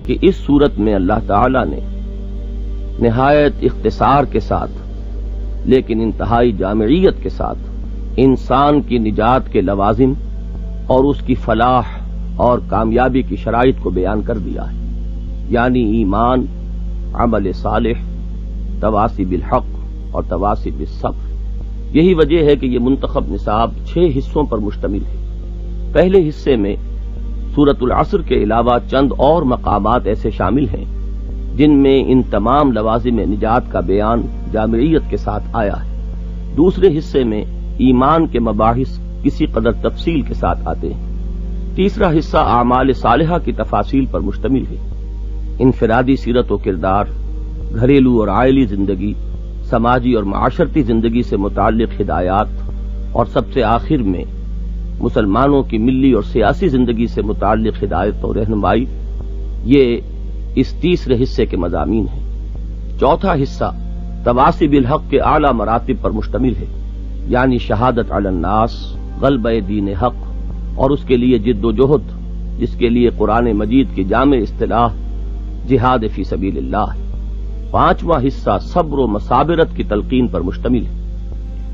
کہ اس صورت میں اللہ تعالی نے نہایت اختصار کے ساتھ لیکن انتہائی جامعیت کے ساتھ انسان کی نجات کے لوازم اور اس کی فلاح اور کامیابی کی شرائط کو بیان کر دیا ہے، یعنی ایمان، عمل صالح، تواصی بالحق اور تواصی بالصبر۔ یہی وجہ ہے کہ یہ منتخب نصاب 6 حصوں پر مشتمل ہے۔ پہلے حصے میں سورۃ العصر کے علاوہ چند اور مقامات ایسے شامل ہیں جن میں ان تمام لوازم نجات کا بیان جامعیت کے ساتھ آیا ہے۔ دوسرے حصے میں ایمان کے مباحث کسی قدر تفصیل کے ساتھ آتے ہیں۔ تیسرا حصہ اعمال صالحہ کی تفاصیل پر مشتمل ہے، انفرادی سیرت و کردار، گھریلو اور عائلی زندگی، سماجی اور معاشرتی زندگی سے متعلق ہدایات، اور سب سے آخر میں مسلمانوں کی ملی اور سیاسی زندگی سے متعلق ہدایت اور رہنمائی۔ یہ اس تیسرے حصے کے مضامین ہیں۔ چوتھا حصہ تواصی بالحق کے اعلی مراتب پر مشتمل ہے، یعنی شہادت علی الناس، غلبہ دین حق اور اس کے لیے جد و جہد، جس کے لیے قرآن مجید کی جامع اصطلاح جہاد فی سبیل اللہ ہے۔ پانچواں حصہ صبر و مصابرت کی تلقین پر مشتمل ہے،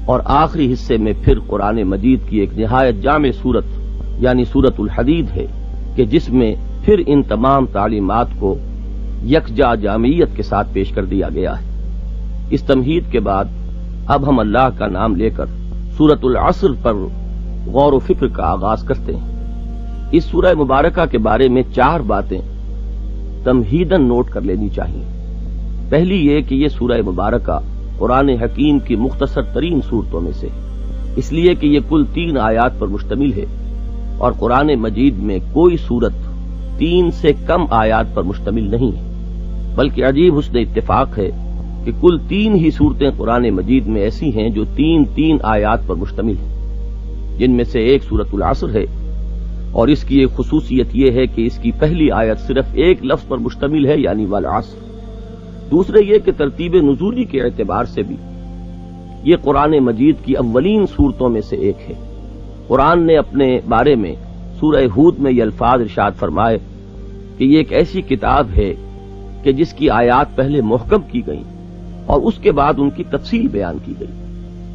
اور آخری حصے میں پھر قرآن مجید کی ایک نہایت جامع صورت یعنی سورۃ الحدید ہے کہ جس میں پھر ان تمام تعلیمات کو یکجا جامعیت کے ساتھ پیش کر دیا گیا ہے۔ اس تمہید کے بعد اب ہم اللہ کا نام لے کر سورۃ العصر پر غور و فکر کا آغاز کرتے ہیں۔ اس سورہ مبارکہ کے بارے میں 4 باتیں تمہیداً نوٹ کر لینی چاہیے۔ پہلی یہ کہ یہ سورہ مبارکہ قرآن حکیم کی مختصر ترین صورتوں میں سے، اس لیے کہ یہ کل 3 آیات پر مشتمل ہے، اور قرآن مجید میں کوئی صورت 3 سے کم آیات پر مشتمل نہیں ہے، بلکہ عجیب حسن اتفاق ہے کہ کل 3 ہی صورتیں قرآن مجید میں ایسی ہیں جو 3 آیات پر مشتمل ہیں، جن میں سے ایک سورۃ العصر ہے، اور اس کی ایک خصوصیت یہ ہے کہ اس کی پہلی آیت صرف ایک لفظ پر مشتمل ہے، یعنی والعصر۔ دوسرے یہ کہ ترتیب نزولی کے اعتبار سے بھی یہ قرآن مجید کی اولین صورتوں میں سے ایک ہے۔ قرآن نے اپنے بارے میں سورہ ہود میں یہ الفاظ ارشاد فرمائے کہ یہ ایک ایسی کتاب ہے کہ جس کی آیات پہلے محکم کی گئیں اور اس کے بعد ان کی تفصیل بیان کی گئی۔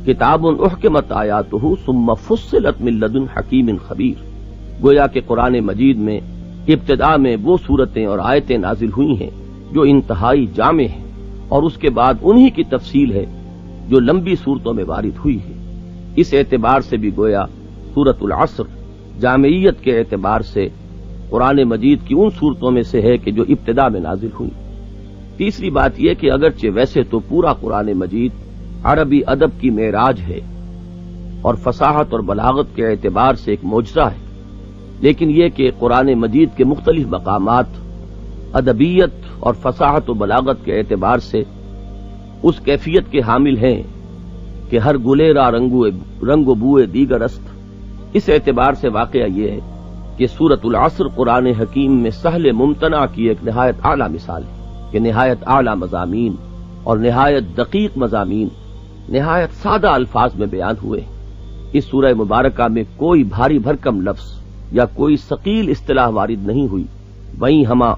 کتاب احکمت آیاتہ ثم فصلت من لدن حکیم خبیر۔ گویا کہ قرآن مجید میں ابتدا میں وہ صورتیں اور آیتیں نازل ہوئی ہیں جو انتہائی جامع ہیں، اور اس کے بعد انہی کی تفصیل ہے جو لمبی صورتوں میں وارد ہوئی ہے۔ اس اعتبار سے بھی گویا سورۃ العصر جامعیت کے اعتبار سے قرآن مجید کی ان صورتوں میں سے ہے کہ جو ابتدا میں نازل ہوئی۔ تیسری بات یہ کہ اگرچہ ویسے تو پورا قرآن مجید عربی ادب کی معراج ہے اور فصاحت اور بلاغت کے اعتبار سے ایک معجزہ ہے، لیکن یہ کہ قرآن مجید کے مختلف مقامات ادبیت اور فصاحت و بلاغت کے اعتبار سے اس کیفیت کے حامل ہیں کہ ہر گلیرا رنگ و بوئے دیگر است۔ اس اعتبار سے واقعہ یہ ہے کہ سورۃ العصر قرآن حکیم میں سہل ممتنع کی ایک نہایت اعلیٰ مثال ہے کہ نہایت اعلیٰ مضامین اور نہایت دقیق مضامین نہایت سادہ الفاظ میں بیان ہوئے۔ اس سورہ مبارکہ میں کوئی بھاری بھرکم لفظ یا کوئی ثقیل اصطلاح وارد نہیں ہوئی، وہیں ہمہ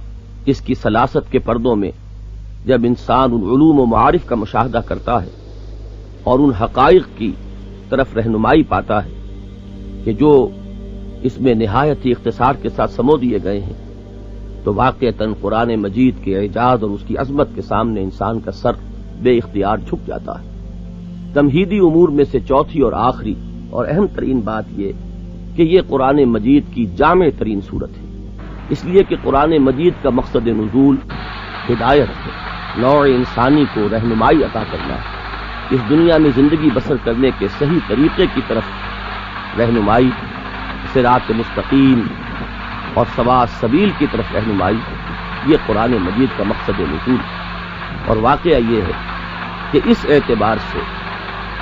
اس کی سلاست کے پردوں میں جب انسان ان علوم و معارف کا مشاہدہ کرتا ہے اور ان حقائق کی طرف رہنمائی پاتا ہے کہ جو اس میں نہایت ہی اختصار کے ساتھ سمو دیے گئے ہیں، تو واقعتاً قرآن مجید کے اعجاز اور اس کی عظمت کے سامنے انسان کا سر بے اختیار جھک جاتا ہے۔ تمہیدی امور میں سے چوتھی اور آخری اور اہم ترین بات یہ کہ یہ قرآن مجید کی جامع ترین صورت ہے، اس لیے کہ قرآن مجید کا مقصد نزول ہدایت ہے، نوع انسانی کو رہنمائی عطا کرنا ہے، اس دنیا میں زندگی بسر کرنے کے صحیح طریقے کی طرف رہنمائی، صراط مستقیم اور سواء السبیل کی طرف رہنمائی، یہ قرآن مجید کا مقصد نزول ہے۔ اور واقعہ یہ ہے کہ اس اعتبار سے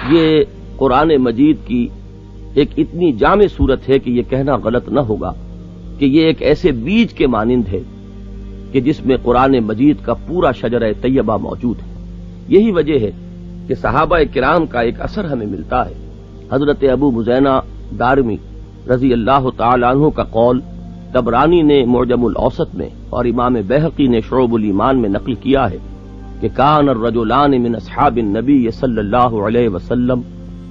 یہ قرآن مجید کی ایک اتنی جامع صورت ہے کہ یہ کہنا غلط نہ ہوگا کہ یہ ایک ایسے بیج کے مانند ہے کہ جس میں قرآن مجید کا پورا شجرہ طیبہ موجود ہے۔ یہی وجہ ہے کہ صحابہ کرام کا ایک اثر ہمیں ملتا ہے۔ حضرت ابو مزینہ دارمی رضی اللہ تعالی عنہ کا قول طبرانی نے معجم الاوسط میں اور امام بیہقی نے شعب الایمان میں نقل کیا ہے کہ کان الرجلان من اصحاب النبی صلی اللہ علیہ وسلم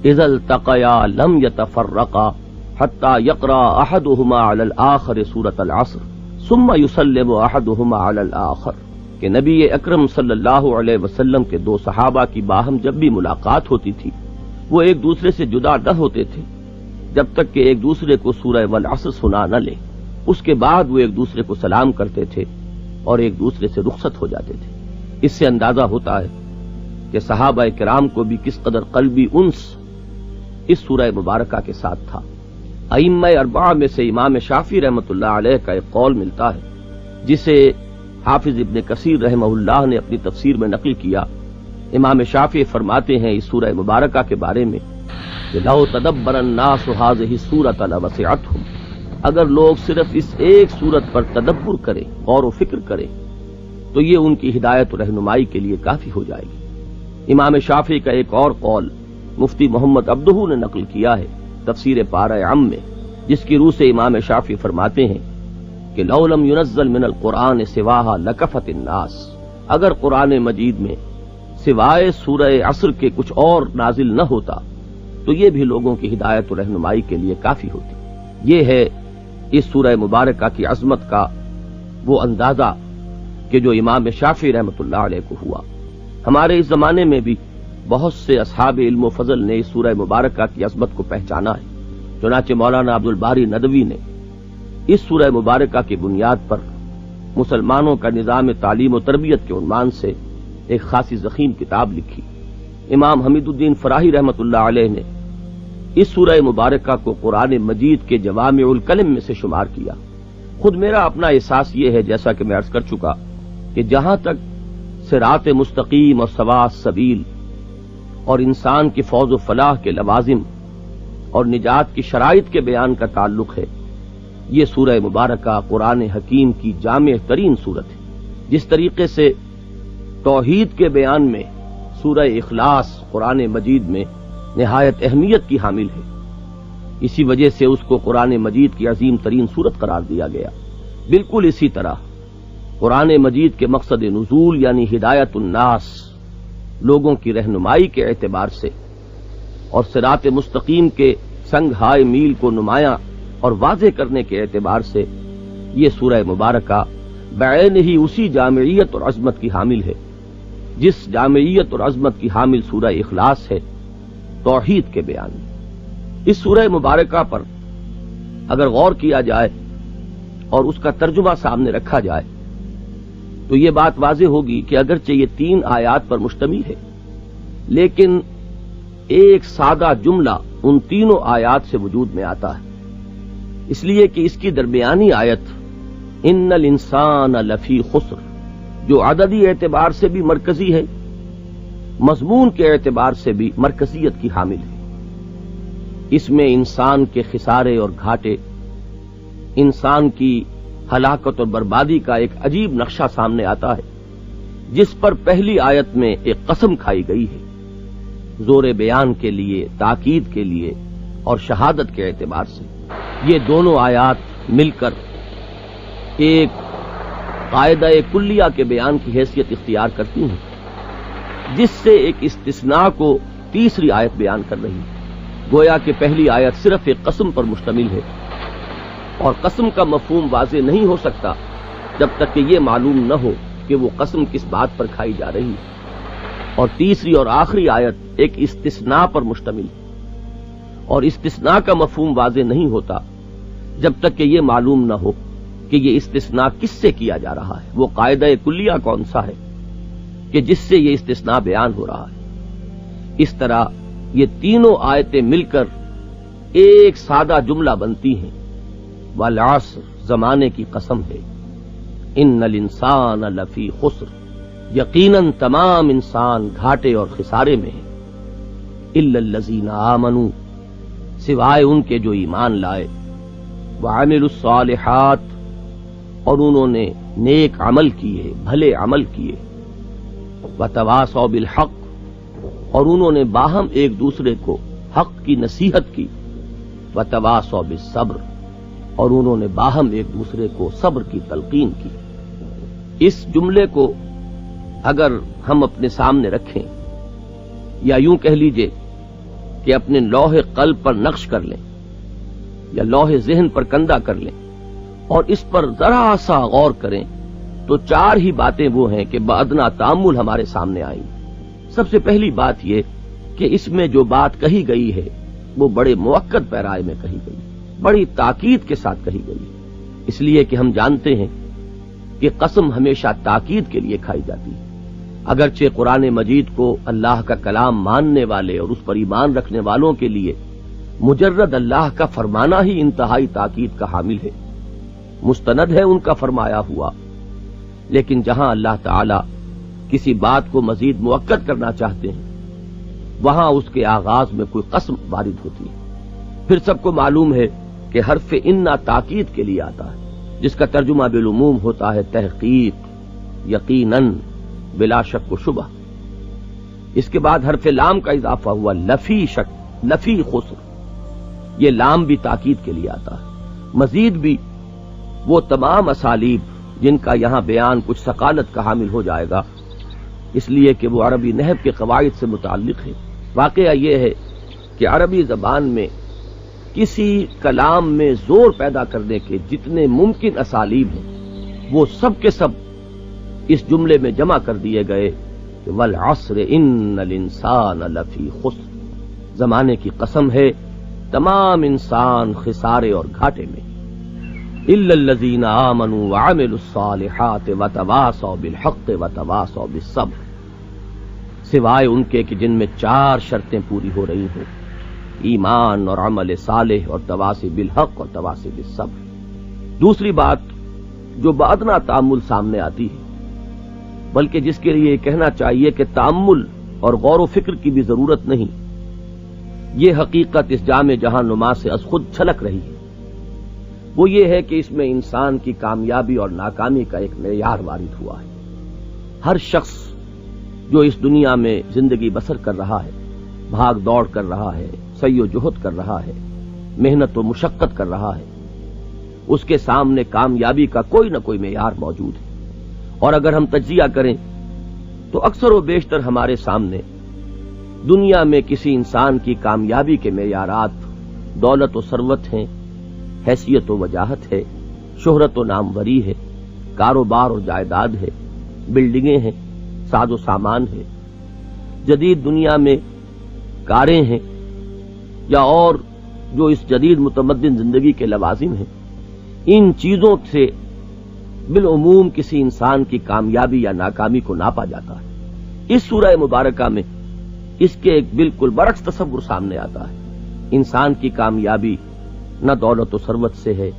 اذا التقیا لم يتفرقا حتى يقرأ احدهما على الاخر سورة العصر ثم يسلم احدهما على الاخر، کہ نبی اکرم صلی اللہ علیہ وسلم کے دو صحابہ کی باہم جب بھی ملاقات ہوتی تھی وہ ایک دوسرے سے جدا نہ ہوتے تھے جب تک کہ ایک دوسرے کو سورہ والعصر سنا نہ لے، اس کے بعد وہ ایک دوسرے کو سلام کرتے تھے اور ایک دوسرے سے رخصت ہو جاتے تھے۔ اس سے اندازہ ہوتا ہے کہ صحابہ کرام کو بھی کس قدر قلبی انس اس سورہ مبارکہ کے ساتھ تھا۔ ائمہ اربعہ میں سے امام شافعی رحمۃ اللہ علیہ کا ایک قول ملتا ہے جسے حافظ ابن کثیر رحمہ اللہ نے اپنی تفسیر میں نقل کیا۔ امام شافعی فرماتے ہیں اس سورہ مبارکہ کے بارے میں کہ لو تدبر الناس هذه السورۃ لوسعتهم، اگر لوگ صرف اس ایک سورت پر تدبر کریں، غور و فکر کریں، تو یہ ان کی ہدایت و رہنمائی کے لیے کافی ہو جائے گی۔ امام شافعی کا ایک اور قول مفتی محمد عبدہ نے نقل کیا ہے تفسیر پارہ عم میں، جس کی روح سے امام شافعی فرماتے ہیں کہ لو لم ينزل من القرآن سواها لکفت الناس، اگر قرآن مجید میں سوائے سورہ عصر کے کچھ اور نازل نہ ہوتا تو یہ بھی لوگوں کی ہدایت و رہنمائی کے لیے کافی ہوتی۔ یہ ہے اس سورہ مبارکہ کی عظمت کا وہ اندازہ کہ جو امام شافعی رحمۃ اللہ علیہ کو ہوا۔ ہمارے اس زمانے میں بھی بہت سے اصحاب علم و فضل نے اس سورہ مبارکہ کی عظمت کو پہچانا ہے۔ چنانچہ مولانا عبد الباری ندوی نے اس سورہ مبارکہ کی بنیاد پر مسلمانوں کا نظام تعلیم و تربیت کے عنوان سے ایک خاصی ضخیم کتاب لکھی۔ امام حمید الدین فراہی رحمۃ اللہ علیہ نے اس سورہ مبارکہ کو قرآن مجید کے جوامع الکلم میں سے شمار کیا۔ خود میرا اپنا احساس یہ ہے، جیسا کہ میں عرض کر چکا، کہ جہاں تک صراط مستقیم اور سواء السبیل اور انسان کی فوز و فلاح کے لوازم اور نجات کی شرائط کے بیان کا تعلق ہے، یہ سورہ مبارکہ قرآن حکیم کی جامع ترین صورت ہے۔ جس طریقے سے توحید کے بیان میں سورہ اخلاص قرآن مجید میں نہایت اہمیت کی حامل ہے، اسی وجہ سے اس کو قرآن مجید کی عظیم ترین صورت قرار دیا گیا۔ بالکل اسی طرح قرآن مجید کے مقصد نزول یعنی ہدایت الناس، لوگوں کی رہنمائی کے اعتبار سے، اور صراط مستقیم کے سنگ ہائے میل کو نمایاں اور واضح کرنے کے اعتبار سے یہ سورہ مبارکہ بعین ہی اسی جامعیت اور عظمت کی حامل ہے جس جامعیت اور عظمت کی حامل سورہ اخلاص ہے توحید کے بیان میں۔ اس سورہ مبارکہ پر اگر غور کیا جائے اور اس کا ترجمہ سامنے رکھا جائے تو یہ بات واضح ہوگی کہ اگرچہ یہ 3 آیات پر مشتمل ہے، لیکن ایک سادہ جملہ ان تینوں آیات سے وجود میں آتا ہے، اس لیے کہ اس کی درمیانی آیت ان الانسان لفی خسر، جو عددی اعتبار سے بھی مرکزی ہے، مضمون کے اعتبار سے بھی مرکزیت کی حامل ہے۔ اس میں انسان کے خسارے اور گھاٹے، انسان کی ہلاکت اور بربادی کا ایک عجیب نقشہ سامنے آتا ہے، جس پر پہلی آیت میں ایک قسم کھائی گئی ہے، زور بیان کے لیے، تاکید کے لیے اور شہادت کے اعتبار سے۔ یہ دونوں آیات مل کر ایک قاعدہ کلیہ کے بیان کی حیثیت اختیار کرتی ہیں، جس سے ایک استثناء کو تیسری آیت بیان کر رہی ہے۔ گویا کہ پہلی آیت صرف ایک قسم پر مشتمل ہے، اور قسم کا مفہوم واضح نہیں ہو سکتا جب تک کہ یہ معلوم نہ ہو کہ وہ قسم کس بات پر کھائی جا رہی ہے۔ اور تیسری اور آخری آیت ایک استثناء پر مشتمل ہے، اور استثناء کا مفہوم واضح نہیں ہوتا جب تک کہ یہ معلوم نہ ہو کہ یہ استثناء کس سے کیا جا رہا ہے، وہ قاعدہ کلیہ کون سا ہے کہ جس سے یہ استثناء بیان ہو رہا ہے۔ اس طرح یہ تینوں آیتیں مل کر ایک سادہ جملہ بنتی ہیں، والعصر، زمانے کی قسم ہے، ان الانسان لفی خسر، یقیناً تمام انسان گھاٹے اور خسارے میں ہے، الا الذین آمنوا، سوائے ان کے جو ایمان لائے، وعملوا الصالحات، اور انہوں نے نیک عمل کیے، بھلے عمل کیے، وتواصوا بالحق، اور انہوں نے باہم ایک دوسرے کو حق کی نصیحت کی، وتواصوا بالصبر، اور انہوں نے باہم ایک دوسرے کو صبر کی تلقین کی۔ اس جملے کو اگر ہم اپنے سامنے رکھیں یا یوں کہہ لیجئے کہ اپنے لوح قلب پر نقش کر لیں یا لوح ذہن پر کندہ کر لیں اور اس پر ذرا سا غور کریں تو چار ہی باتیں وہ ہیں کہ بادنا تامل ہمارے سامنے آئیں۔ سب سے پہلی بات یہ کہ اس میں جو بات کہی گئی ہے وہ بڑے مؤکد پیرائے میں کہی گئی، بڑی تاکید کے ساتھ کہی گئی، اس لیے کہ ہم جانتے ہیں کہ قسم ہمیشہ تاکید کے لیے کھائی جاتی ہے۔ اگرچہ قرآن مجید کو اللہ کا کلام ماننے والے اور اس پر ایمان رکھنے والوں کے لیے مجرد اللہ کا فرمانا ہی انتہائی تاکید کا حامل ہے، مستند ہے ان کا فرمایا ہوا، لیکن جہاں اللہ تعالی کسی بات کو مزید مؤکد کرنا چاہتے ہیں وہاں اس کے آغاز میں کوئی قسم وارد ہوتی ہے۔ پھر سب کو معلوم ہے کہ حرف انا تاکید کے لیے آتا ہے، جس کا ترجمہ بالعموم ہوتا ہے تحقیق، یقیناً، بلا شک و شبہ۔ اس کے بعد حرف لام کا اضافہ ہوا لفی شک، لفی خسر، یہ لام بھی تاکید کے لیے آتا ہے۔ مزید بھی وہ تمام اسالیب جن کا یہاں بیان کچھ ثقالت کا حامل ہو جائے گا اس لیے کہ وہ عربی نحو کے قواعد سے متعلق ہے۔ واقعہ یہ ہے کہ عربی زبان میں کسی کلام میں زور پیدا کرنے کے جتنے ممکن اسالیب ہیں وہ سب کے سب اس جملے میں جمع کر دیے گئے کہ والعصر ان الانسان لفی خسر، زمانے کی قسم ہے تمام انسان خسارے اور گھاٹے میں، الا الذین آمنوا وعملوا الصالحات وتواصوا بالحق وتواصوا بالصبر، سوائے ان کے کہ جن میں چار شرطیں پوری ہو رہی ہوں، ایمان اور عمل صالح اور تواصی بالحق اور تواصی بالصبر۔ دوسری بات جو بادنا تامل سامنے آتی ہے، بلکہ جس کے لیے کہنا چاہیے کہ تامل اور غور و فکر کی بھی ضرورت نہیں، یہ حقیقت اس جامع جہاں نما سے از خود چھلک رہی ہے، وہ یہ ہے کہ اس میں انسان کی کامیابی اور ناکامی کا ایک معیار وارد ہوا ہے۔ ہر شخص جو اس دنیا میں زندگی بسر کر رہا ہے، بھاگ دوڑ کر رہا ہے، سعی و جہد کر رہا ہے، محنت و مشقت کر رہا ہے، اس کے سامنے کامیابی کا کوئی نہ کوئی معیار موجود ہے۔ اور اگر ہم تجزیہ کریں تو اکثر و بیشتر ہمارے سامنے دنیا میں کسی انسان کی کامیابی کے معیارات دولت و ثروت ہیں، حیثیت و وجاہت ہے، شہرت و ناموری ہے، کاروبار اور جائیداد ہے، بلڈنگیں ہیں، ساز و سامان ہے، جدید دنیا میں کاریں ہیں، یا اور جو اس جدید متمدن زندگی کے لوازم ہیں۔ ان چیزوں سے بالعموم کسی انسان کی کامیابی یا ناکامی کو ناپا جاتا ہے۔ اس سورہ مبارکہ میں اس کے ایک بالکل برعکس تصور سامنے آتا ہے۔ انسان کی کامیابی نہ دولت و ثروت سے ہے،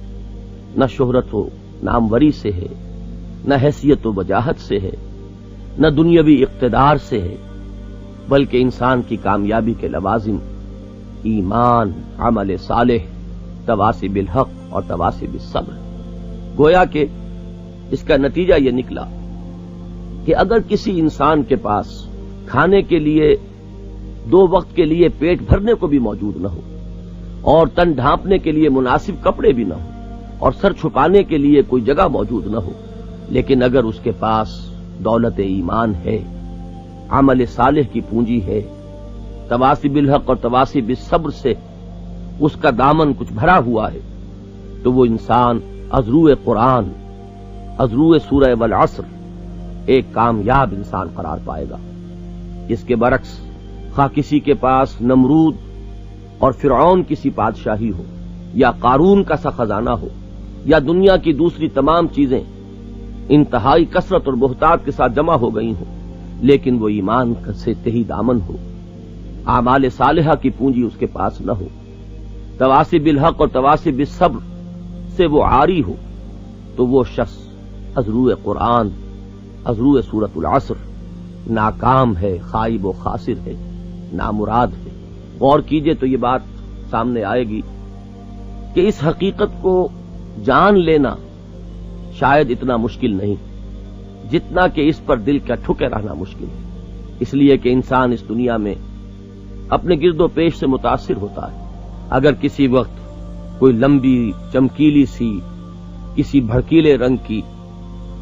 نہ شہرت و ناموری سے ہے، نہ حیثیت و وجاہت سے ہے، نہ دنیاوی اقتدار سے ہے، بلکہ انسان کی کامیابی کے لوازم ایمان، عمل صالح، تواصی بالحق اور تواصی بالصبر۔ گویا کہ اس کا نتیجہ یہ نکلا کہ اگر کسی انسان کے پاس کھانے کے لیے 2 وقت کے لیے پیٹ بھرنے کو بھی موجود نہ ہو اور تن ڈھانپنے کے لیے مناسب کپڑے بھی نہ ہو اور سر چھپانے کے لیے کوئی جگہ موجود نہ ہو، لیکن اگر اس کے پاس دولت ایمان ہے، عمل صالح کی پونجی ہے، تواصی بالحق اور تواصی بالصبر سے اس کا دامن کچھ بھرا ہوا ہے، تو وہ انسان ازروع قرآن، ازروع سورہ والعصر ایک کامیاب انسان قرار پائے گا۔ اس کے برعکس خواہ کسی کے پاس نمرود اور فرعون کی سی بادشاہی ہو، یا قارون کا سا خزانہ ہو، یا دنیا کی دوسری تمام چیزیں انتہائی کثرت اور بہتات کے ساتھ جمع ہو گئی ہوں، لیکن وہ ایمان سے تہی دامن ہو، اعمال صالحہ کی پونجی اس کے پاس نہ ہو، تواصی بالحق اور تواصی بالصبر سے وہ عاری ہو، تو وہ شخص ازروع قرآن، ازروع سورۃ العصر ناکام ہے، خائب و خاسر ہے، نامراد ہے۔ غور کیجئے تو یہ بات سامنے آئے گی کہ اس حقیقت کو جان لینا شاید اتنا مشکل نہیں جتنا کہ اس پر دل کا ٹھکے رہنا مشکل ہے، اس لیے کہ انسان اس دنیا میں اپنے گرد و پیش سے متاثر ہوتا ہے۔ اگر کسی وقت کوئی لمبی چمکیلی سی کسی بھڑکیلے رنگ کی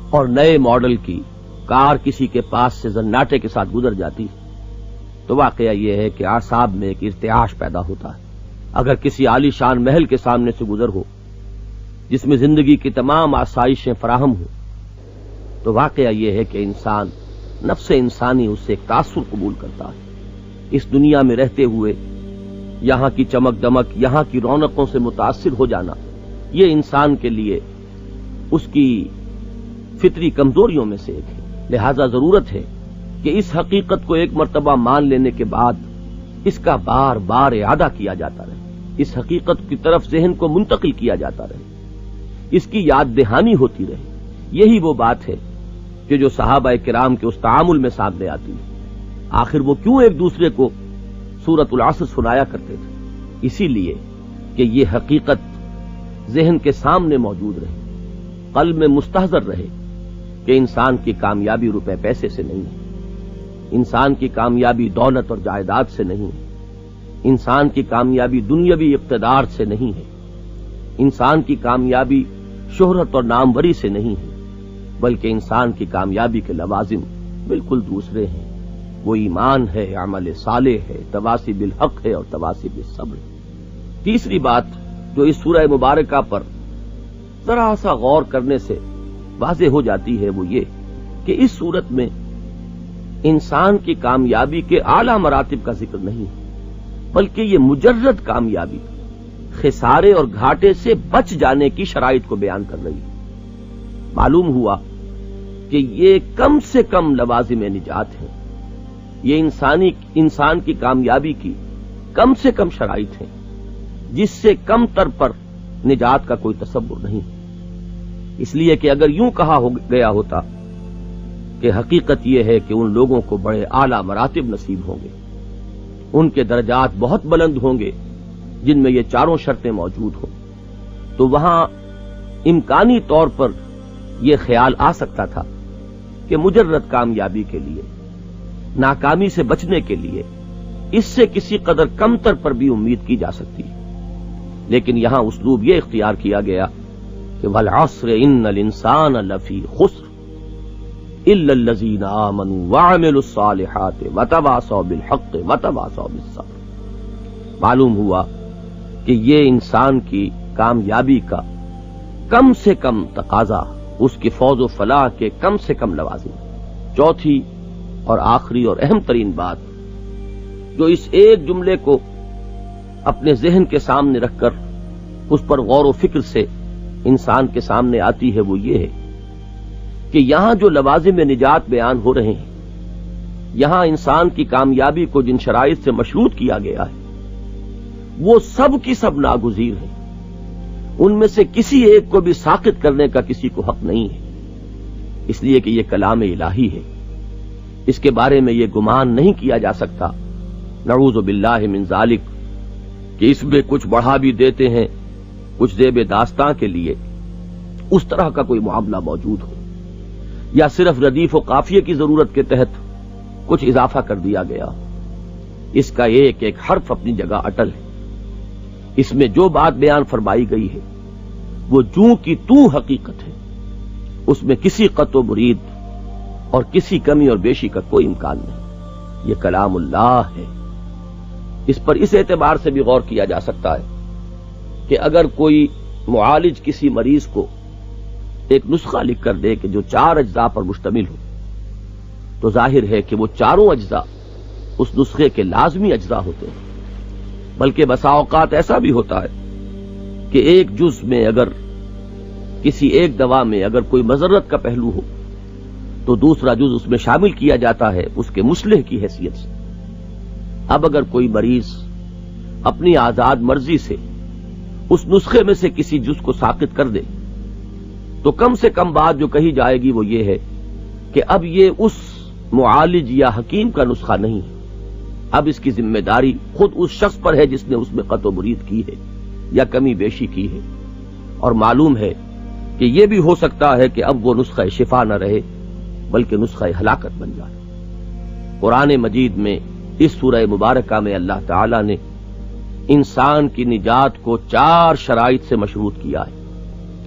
اور نئے ماڈل کی کار کسی کے پاس سے زناٹے کے ساتھ گزر جاتی تو واقعہ یہ ہے کہ اعصاب میں ایک ارتعاش پیدا ہوتا ہے۔ اگر کسی عالی شان محل کے سامنے سے گزر ہو جس میں زندگی کی تمام آسائشیں فراہم ہوں تو واقعہ یہ ہے کہ انسان نفس انسانی اس سے ایک تاثر قبول کرتا ہے۔ اس دنیا میں رہتے ہوئے یہاں کی چمک دمک، یہاں کی رونقوں سے متاثر ہو جانا، یہ انسان کے لیے اس کی فطری کمزوریوں میں سے ایک ہے۔ لہذا ضرورت ہے کہ اس حقیقت کو ایک مرتبہ مان لینے کے بعد اس کا بار بار اعادہ کیا جاتا رہے، اس حقیقت کی طرف ذہن کو منتقل کیا جاتا رہے، اس کی یاد دہانی ہوتی رہے۔ یہی وہ بات ہے کہ جو صحابہ کرام کے اس تعامل میں سامنے آتی ہے۔ آخر وہ کیوں ایک دوسرے کو سورۃ العصر سنایا کرتے تھے؟ اسی لیے کہ یہ حقیقت ذہن کے سامنے موجود رہے، قلب میں مستحضر رہے کہ انسان کی کامیابی روپے پیسے سے نہیں ہے، انسان کی کامیابی دولت اور جائیداد سے نہیں ہے، انسان کی کامیابی دنیاوی اقتدار سے نہیں ہے، انسان کی کامیابی شہرت اور ناموری سے نہیں ہے، بلکہ انسان کی کامیابی کے لوازم بالکل دوسرے ہیں۔ وہ ایمان ہے، عمل صالح ہے، تواصی بالحق ہے اور تواصی بالصبر۔ تیسری بات جو اس سورہ مبارکہ پر ذرا سا غور کرنے سے واضح ہو جاتی ہے وہ یہ کہ اس صورت میں انسان کی کامیابی کے اعلی مراتب کا ذکر نہیں ہے، بلکہ یہ مجرد کامیابی خسارے اور گھاٹے سے بچ جانے کی شرائط کو بیان کر رہی ہے۔ معلوم ہوا کہ یہ کم سے کم لوازم نجات ہیں، یہ انسان کی کامیابی کی کم سے کم شرائط ہیں جس سے کم تر پر نجات کا کوئی تصور نہیں۔ اس لیے کہ اگر یوں کہا گیا ہوتا کہ حقیقت یہ ہے کہ ان لوگوں کو بڑے اعلی مراتب نصیب ہوں گے، ان کے درجات بہت بلند ہوں گے جن میں یہ چاروں شرطیں موجود ہوں، تو وہاں امکانی طور پر یہ خیال آ سکتا تھا کہ مجرد کامیابی کے لیے، ناکامی سے بچنے کے لیے اس سے کسی قدر کم تر پر بھی امید کی جا سکتی ہے۔ لیکن یہاں اسلوب یہ اختیار کیا گیا کہ وَالْعَصْرِ إِنَّ الْإِنسَانَ لَفِي خُسْرٍ إِلَّا الَّذِينَ آمَنُوا وَعَمِلُوا الصَّالِحَاتِ وَتَوَاصَوْا بِالْحَقِّ وَتَوَاصَوْا بِالصَّبْرِ۔ معلوم ہوا کہ یہ انسان کی کامیابی کا کم سے کم تقاضا، اس کی فوز و فلاح کے کم سے کم لوازم۔ چوتھی اور آخری اور اہم ترین بات جو اس ایک جملے کو اپنے ذہن کے سامنے رکھ کر اس پر غور و فکر سے انسان کے سامنے آتی ہے وہ یہ ہے کہ یہاں جو لوازم نجات بیان ہو رہے ہیں، یہاں انسان کی کامیابی کو جن شرائط سے مشروط کیا گیا ہے وہ سب کی سب ناگزیر ہیں، ان میں سے کسی ایک کو بھی ساقط کرنے کا کسی کو حق نہیں ہے، اس لیے کہ یہ کلام الہی ہے، اس کے بارے میں یہ گمان نہیں کیا جا سکتا نعوذ باللہ من ذالک کہ اس میں کچھ بڑھا بھی دیتے ہیں کچھ زیب داستاں کے لیے اس طرح کا کوئی معاملہ موجود ہو، یا صرف ردیف و قافیے کی ضرورت کے تحت کچھ اضافہ کر دیا گیا۔ اس کا ایک ایک حرف اپنی جگہ اٹل ہے، اس میں جو بات بیان فرمائی گئی ہے وہ جوں کی تو حقیقت ہے، اس میں کسی قط و برید اور کسی کمی اور بیشی کا کوئی امکان نہیں، یہ کلام اللہ ہے۔ اس پر اس اعتبار سے بھی غور کیا جا سکتا ہے کہ اگر کوئی معالج کسی مریض کو ایک نسخہ لکھ کر دے کہ جو 4 اجزاء پر مشتمل ہو تو ظاہر ہے کہ وہ چاروں اجزاء اس نسخے کے لازمی اجزاء ہوتے ہیں، بلکہ بسا اوقات ایسا بھی ہوتا ہے کہ ایک جز میں اگر کسی ایک دوا میں اگر کوئی مضرت کا پہلو ہو تو دوسرا جز اس میں شامل کیا جاتا ہے اس کے مصلح کی حیثیت سے۔ اب اگر کوئی مریض اپنی آزاد مرضی سے اس نسخے میں سے کسی جز کو ساقط کر دے تو کم سے کم بات جو کہی جائے گی وہ یہ ہے کہ اب یہ اس معالج یا حکیم کا نسخہ نہیں ہے، اب اس کی ذمہ داری خود اس شخص پر ہے جس نے اس میں قط و برید کی ہے یا کمی بیشی کی ہے، اور معلوم ہے کہ یہ بھی ہو سکتا ہے کہ اب وہ نسخہ شفا نہ رہے بلکہ نسخہ ہلاکت بن جائے۔ قرآن مجید میں اس سورہ مبارکہ میں اللہ تعالی نے انسان کی نجات کو 4 شرائط سے مشروط کیا ہے۔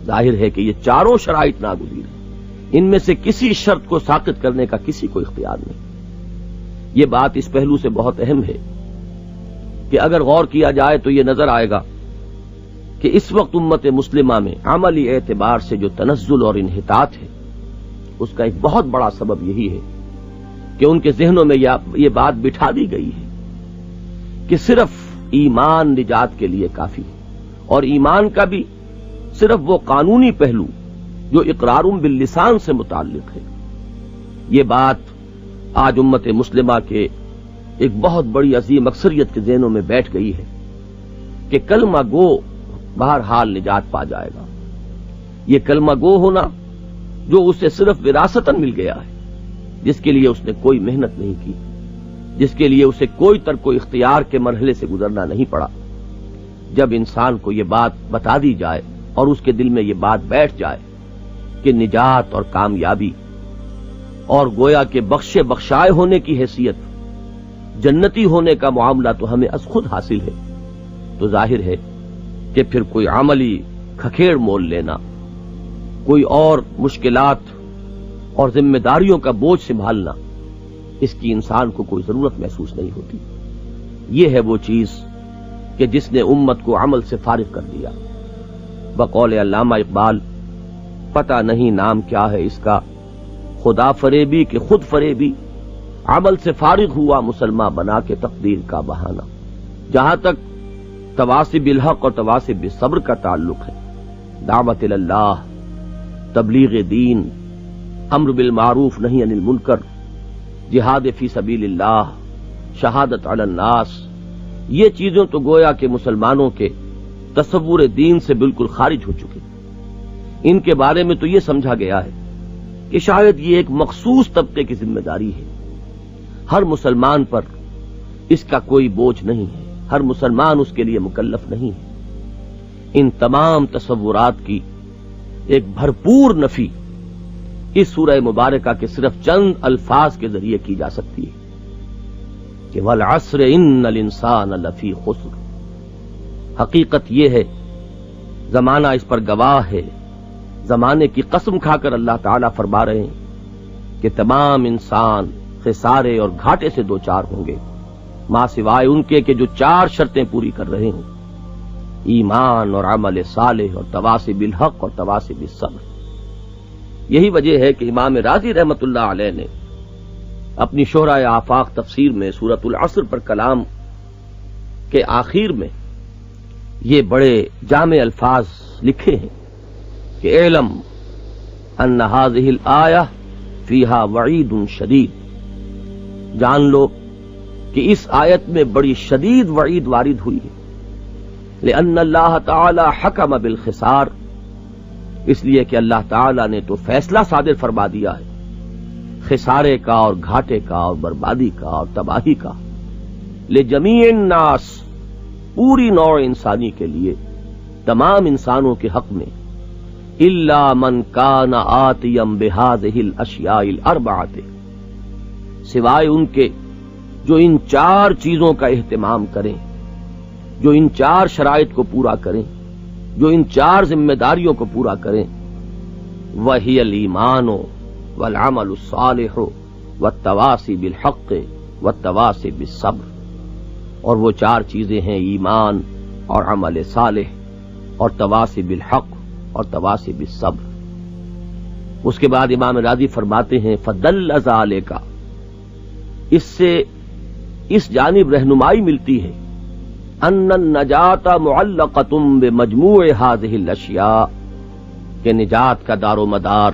ظاہر ہے کہ یہ چاروں شرائط ناگزیر ہیں، ان میں سے کسی شرط کو ساقط کرنے کا کسی کو اختیار نہیں۔ یہ بات اس پہلو سے بہت اہم ہے کہ اگر غور کیا جائے تو یہ نظر آئے گا کہ اس وقت امت مسلمہ میں عملی اعتبار سے جو تنزل اور انحطاط ہے، اس کا ایک بہت بڑا سبب یہی ہے کہ ان کے ذہنوں میں یہ بات بٹھا دی گئی ہے کہ صرف ایمان نجات کے لیے کافی ہے، اور ایمان کا بھی صرف وہ قانونی پہلو جو اقرار باللسان سے متعلق ہے۔ یہ بات آج امت مسلمہ کے ایک بہت بڑی عظیم اکثریت کے ذہنوں میں بیٹھ گئی ہے کہ کلمہ گو بہرحال نجات پا جائے گا۔ یہ کلمہ گو ہونا جو اسے صرف وراثتاً مل گیا ہے، جس کے لیے اس نے کوئی محنت نہیں کی، جس کے لیے اسے کوئی ترک و اختیار کے مرحلے سے گزرنا نہیں پڑا، جب انسان کو یہ بات بتا دی جائے اور اس کے دل میں یہ بات بیٹھ جائے کہ نجات اور کامیابی اور گویا کے بخشے بخشائے ہونے کی حیثیت، جنتی ہونے کا معاملہ تو ہمیں از خود حاصل ہے، تو ظاہر ہے کہ پھر کوئی عملی کھکھیڑ مول لینا، کوئی اور مشکلات اور ذمہ داریوں کا بوجھ سنبھالنا، اس کی انسان کو کوئی ضرورت محسوس نہیں ہوتی۔ یہ ہے وہ چیز کہ جس نے امت کو عمل سے فارغ کر دیا۔ بقول علامہ اقبال، پتہ نہیں نام کیا ہے اس کا، خدا فریبی کہ خود فریبی، عمل سے فارغ ہوا مسلمان بنا کے تقدیر کا بہانہ۔ جہاں تک تواصی بالحق اور تواصی بالصبر کا تعلق ہے، دعوت اللہ، تبلیغ دین، امر بالمعروف نہی عن المنکر، جہاد فی سبیل اللہ، شہادت علی الناس، یہ چیزیں تو گویا کہ مسلمانوں کے تصور دین سے بالکل خارج ہو چکی۔ ان کے بارے میں تو یہ سمجھا گیا ہے کہ شاید یہ ایک مخصوص طبقے کی ذمہ داری ہے، ہر مسلمان پر اس کا کوئی بوجھ نہیں ہے، ہر مسلمان اس کے لیے مکلف نہیں ہے۔ ان تمام تصورات کی ایک بھرپور نفی اس سورہ مبارکہ کے صرف چند الفاظ کے ذریعے کی جا سکتی ہے کہ والعصر ان الانسان لفی خسر۔ حقیقت یہ ہے، زمانہ اس پر گواہ ہے، زمانے کی قسم کھا کر اللہ تعالیٰ فرما رہے ہیں کہ تمام انسان خسارے اور گھاٹے سے دوچار ہوں گے، ماں سوائے ان کے کہ جو 4 شرطیں پوری کر رہے ہوں، ایمان اور عمل صالح اور تواصی بالحق اور تواصی بالصبر۔ یہی وجہ ہے کہ امام رازی رحمت اللہ علیہ نے اپنی شہرۂ آفاق تفسیر میں سورۃ العصر پر کلام کے آخر میں یہ بڑے جامع الفاظ لکھے ہیں کہ اعلم ان هذه الآیہ فیہا وعید شدید، جان لو کہ اس آیت میں بڑی شدید وعید وارد ہوئی ہے، لأن اللہ تعالی حکم بالخسار، اس لیے کہ اللہ تعالی نے تو فیصلہ صادر فرما دیا ہے خسارے کا اور گھاٹے کا اور بربادی کا اور تباہی کا، لجمیع الناس، پوری نوع انسانی کے لیے، تمام انسانوں کے حق میں، الا من کان آتیا بہذہ الاشیاء الاربعۃ، سوائے ان کے جو ان 4 چیزوں کا اہتمام کریں، جو ان 4 شرائط کو پورا کریں، جو ان 4 ذمہ داریوں کو پورا کریں، وہی الایمان والعمل الصالح والتواصی بالحق والتواصی بالصبر، اور وہ 4 چیزیں ہیں ایمان اور عمل صالح اور تواصی بالحق اور تواصی بالصبر۔ اس کے بعد امام راضی فرماتے ہیں فدل ذالک، اس سے اس جانب رہنمائی ملتی ہے ان النجات معلقۃ بمجموع هذه الاشیاء، کہ نجات کا دار و مدار،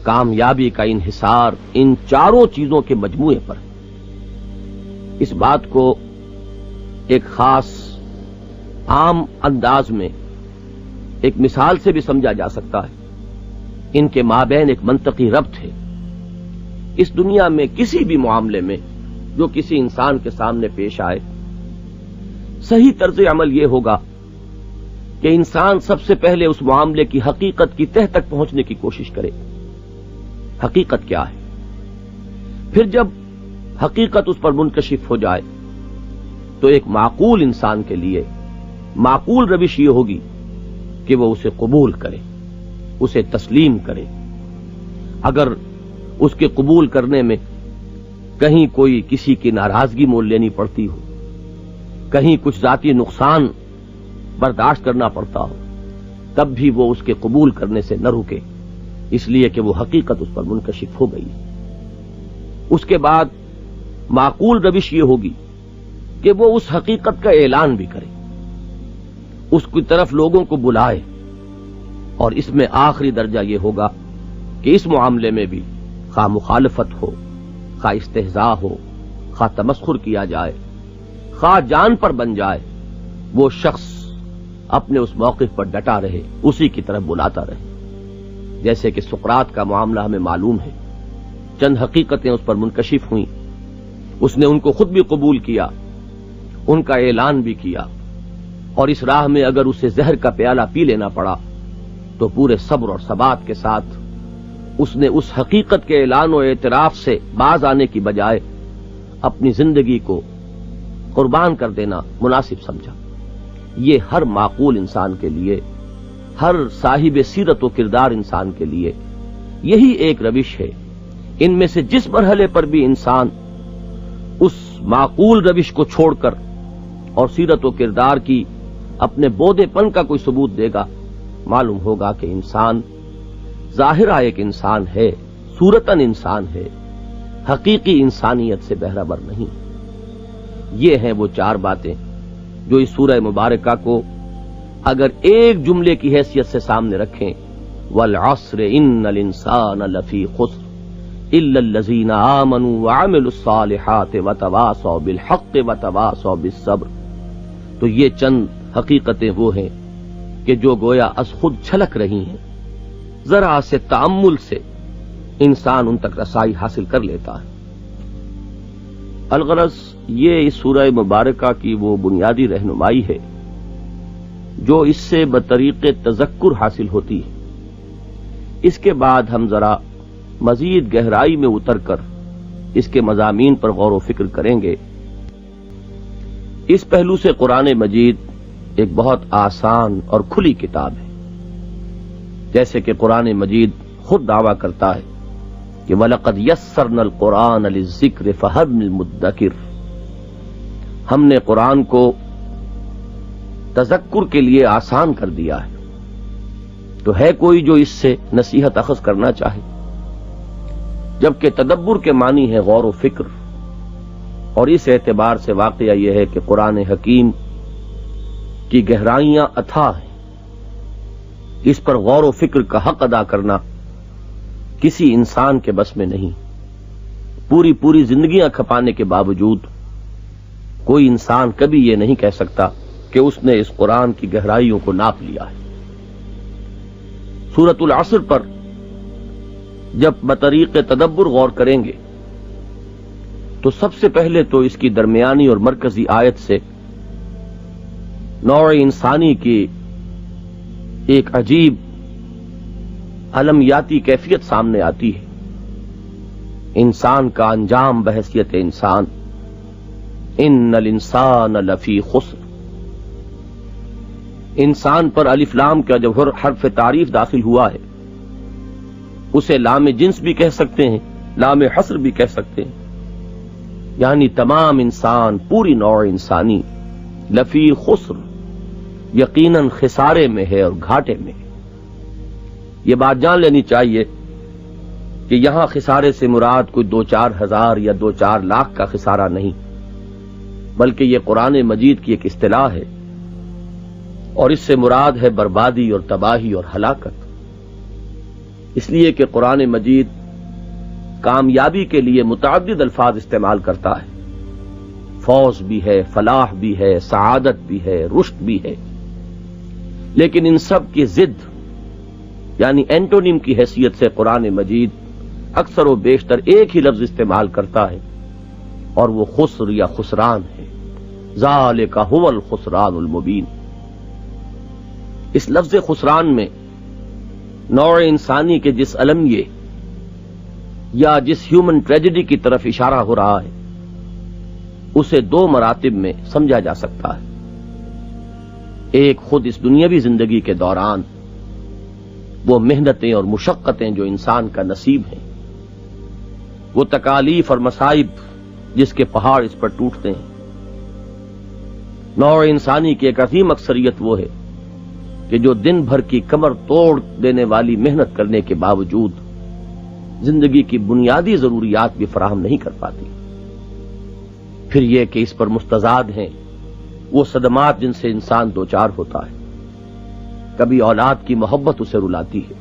کامیابی کا انحصار ان 4 چیزوں کے مجموعے پر۔ اس بات کو ایک خاص عام انداز میں ایک مثال سے بھی سمجھا جا سکتا ہے، ان کے مابین ایک منطقی ربط ہے۔ اس دنیا میں کسی بھی معاملے میں جو کسی انسان کے سامنے پیش آئے، صحیح طرز عمل یہ ہوگا کہ انسان سب سے پہلے اس معاملے کی حقیقت کی تہ تک پہنچنے کی کوشش کرے۔ حقیقت کیا ہے؟ پھر جب حقیقت اس پر منکشف ہو جائے تو ایک معقول انسان کے لیے معقول روش یہ ہوگی کہ وہ اسے قبول کرے، اسے تسلیم کرے۔ اگر اس کے قبول کرنے میں کہیں کوئی کسی کی ناراضگی مول لینی پڑتی ہو، کہیں کچھ ذاتی نقصان برداشت کرنا پڑتا ہو، تب بھی وہ اس کے قبول کرنے سے نہ رکے، اس لیے کہ وہ حقیقت اس پر منکشف ہو گئی۔ اس کے بعد معقول روش یہ ہوگی کہ وہ اس حقیقت کا اعلان بھی کرے، اس کی طرف لوگوں کو بلائے، اور اس میں آخری درجہ یہ ہوگا کہ اس معاملے میں بھی خواہ مخالفت ہو، خواہ استہزاء ہو، خواہ تمسخر کیا جائے، خواہ جان پر بن جائے، وہ شخص اپنے اس موقف پر ڈٹا رہے، اسی کی طرف بلاتا رہے۔ جیسے کہ سقراط کا معاملہ ہمیں معلوم ہے، چند حقیقتیں اس پر منکشف ہوئیں، اس نے ان کو خود بھی قبول کیا، ان کا اعلان بھی کیا، اور اس راہ میں اگر اسے زہر کا پیالہ پی لینا پڑا تو پورے صبر اور ثبات کے ساتھ اس نے اس حقیقت کے اعلان و اعتراف سے باز آنے کی بجائے اپنی زندگی کو قربان کر دینا مناسب سمجھا۔ یہ ہر معقول انسان کے لیے، ہر صاحب سیرت و کردار انسان کے لیے یہی ایک روش ہے۔ ان میں سے جس مرحلے پر بھی انسان اس معقول روش کو چھوڑ کر اور سیرت و کردار کی اپنے بودے پن کا کوئی ثبوت دے گا، معلوم ہوگا کہ انسان ظاہرہ ایک انسان ہے، صورتاً انسان ہے، حقیقی انسانیت سے بہرہ بر نہیں۔ یہ ہیں وہ چار باتیں جو اس سورہ مبارکہ کو اگر ایک جملے کی حیثیت سے سامنے رکھیں، والعصر ان الانسان لفی خسر الا الذین آمنوا وعملوا الصالحات وتواصوا بالحق وتواصوا بالصبر، تو یہ چند حقیقتیں وہ ہیں کہ جو گویا از خود چھلک رہی ہیں، ذرا سے تأمل سے انسان ان تک رسائی حاصل کر لیتا ہے۔ الغرض یہ اس سورہ مبارکہ کی وہ بنیادی رہنمائی ہے جو اس سے بطریق تذکر حاصل ہوتی ہے۔ اس کے بعد ہم ذرا مزید گہرائی میں اتر کر اس کے مضامین پر غور و فکر کریں گے۔ اس پہلو سے قرآن مجید ایک بہت آسان اور کھلی کتاب ہے، جیسے کہ قرآن مجید خود دعویٰ کرتا ہے کہ وَلَقَدْ يَسَّرْنَا الْقُرْآنَ لِلذِّكْرِ فَهَلْ مِن مُدَّكِرٍ، ہم نے قرآن کو تذکر کے لیے آسان کر دیا ہے، تو ہے کوئی جو اس سے نصیحت اخذ کرنا چاہے؟ جبکہ تدبر کے معنی ہے غور و فکر، اور اس اعتبار سے واقعہ یہ ہے کہ قرآن حکیم کی گہرائیاں اتھاہ ہیں، اس پر غور و فکر کا حق ادا کرنا کسی انسان کے بس میں نہیں۔ پوری زندگیاں کھپانے کے باوجود کوئی انسان کبھی یہ نہیں کہہ سکتا کہ اس نے اس قرآن کی گہرائیوں کو ناپ لیا ہے۔ سورۃ العصر پر جب بطریق تدبر غور کریں گے تو سب سے پہلے تو اس کی درمیانی اور مرکزی آیت سے نوع انسانی کی ایک عجیب علمیاتی کیفیت سامنے آتی ہے۔ انسان کا انجام بحیثیت انسان، ان الانسان لفی خسر، انسان پر الف لام کا جو حرف تعریف داخل ہوا ہے اسے لام جنس بھی کہہ سکتے ہیں، لام حصر بھی کہہ سکتے ہیں، یعنی تمام انسان، پوری نوع انسانی لفی خسر، یقیناً خسارے میں ہے اور گھاٹے میں ہے۔ یہ بات جان لینی چاہیے کہ یہاں خسارے سے مراد کوئی 2-4 ہزار یا 2-4 لاکھ کا خسارہ نہیں، بلکہ یہ قرآن مجید کی ایک اصطلاح ہے، اور اس سے مراد ہے بربادی اور تباہی اور ہلاکت۔ اس لیے کہ قرآن مجید کامیابی کے لیے متعدد الفاظ استعمال کرتا ہے، فوز بھی ہے، فلاح بھی ہے، سعادت بھی ہے، رشد بھی ہے، لیکن ان سب کی ضد یعنی اینٹونیم کی حیثیت سے قرآن مجید اکثر و بیشتر ایک ہی لفظ استعمال کرتا ہے، اور وہ خسر یا خسران ہے۔ ذالک هو الخسران المبین۔ اس لفظ خسران میں نوع انسانی کے جس المیے یا جس ہیومن ٹریجڈی کی طرف اشارہ ہو رہا ہے اسے دو مراتب میں سمجھا جا سکتا ہے۔ ایک خود اس دنیاوی زندگی کے دوران وہ محنتیں اور مشقتیں جو انسان کا نصیب ہیں، وہ تکالیف اور مصائب جس کے پہاڑ اس پر ٹوٹتے ہیں۔ نوع انسانی کی ایک عظیم اکثریت وہ ہے کہ جو دن بھر کی کمر توڑ دینے والی محنت کرنے کے باوجود زندگی کی بنیادی ضروریات بھی فراہم نہیں کر پاتی۔ پھر یہ کہ اس پر مستزاد ہیں وہ صدمات جن سے انسان دوچار ہوتا ہے۔ کبھی اولاد کی محبت اسے رلاتی ہے،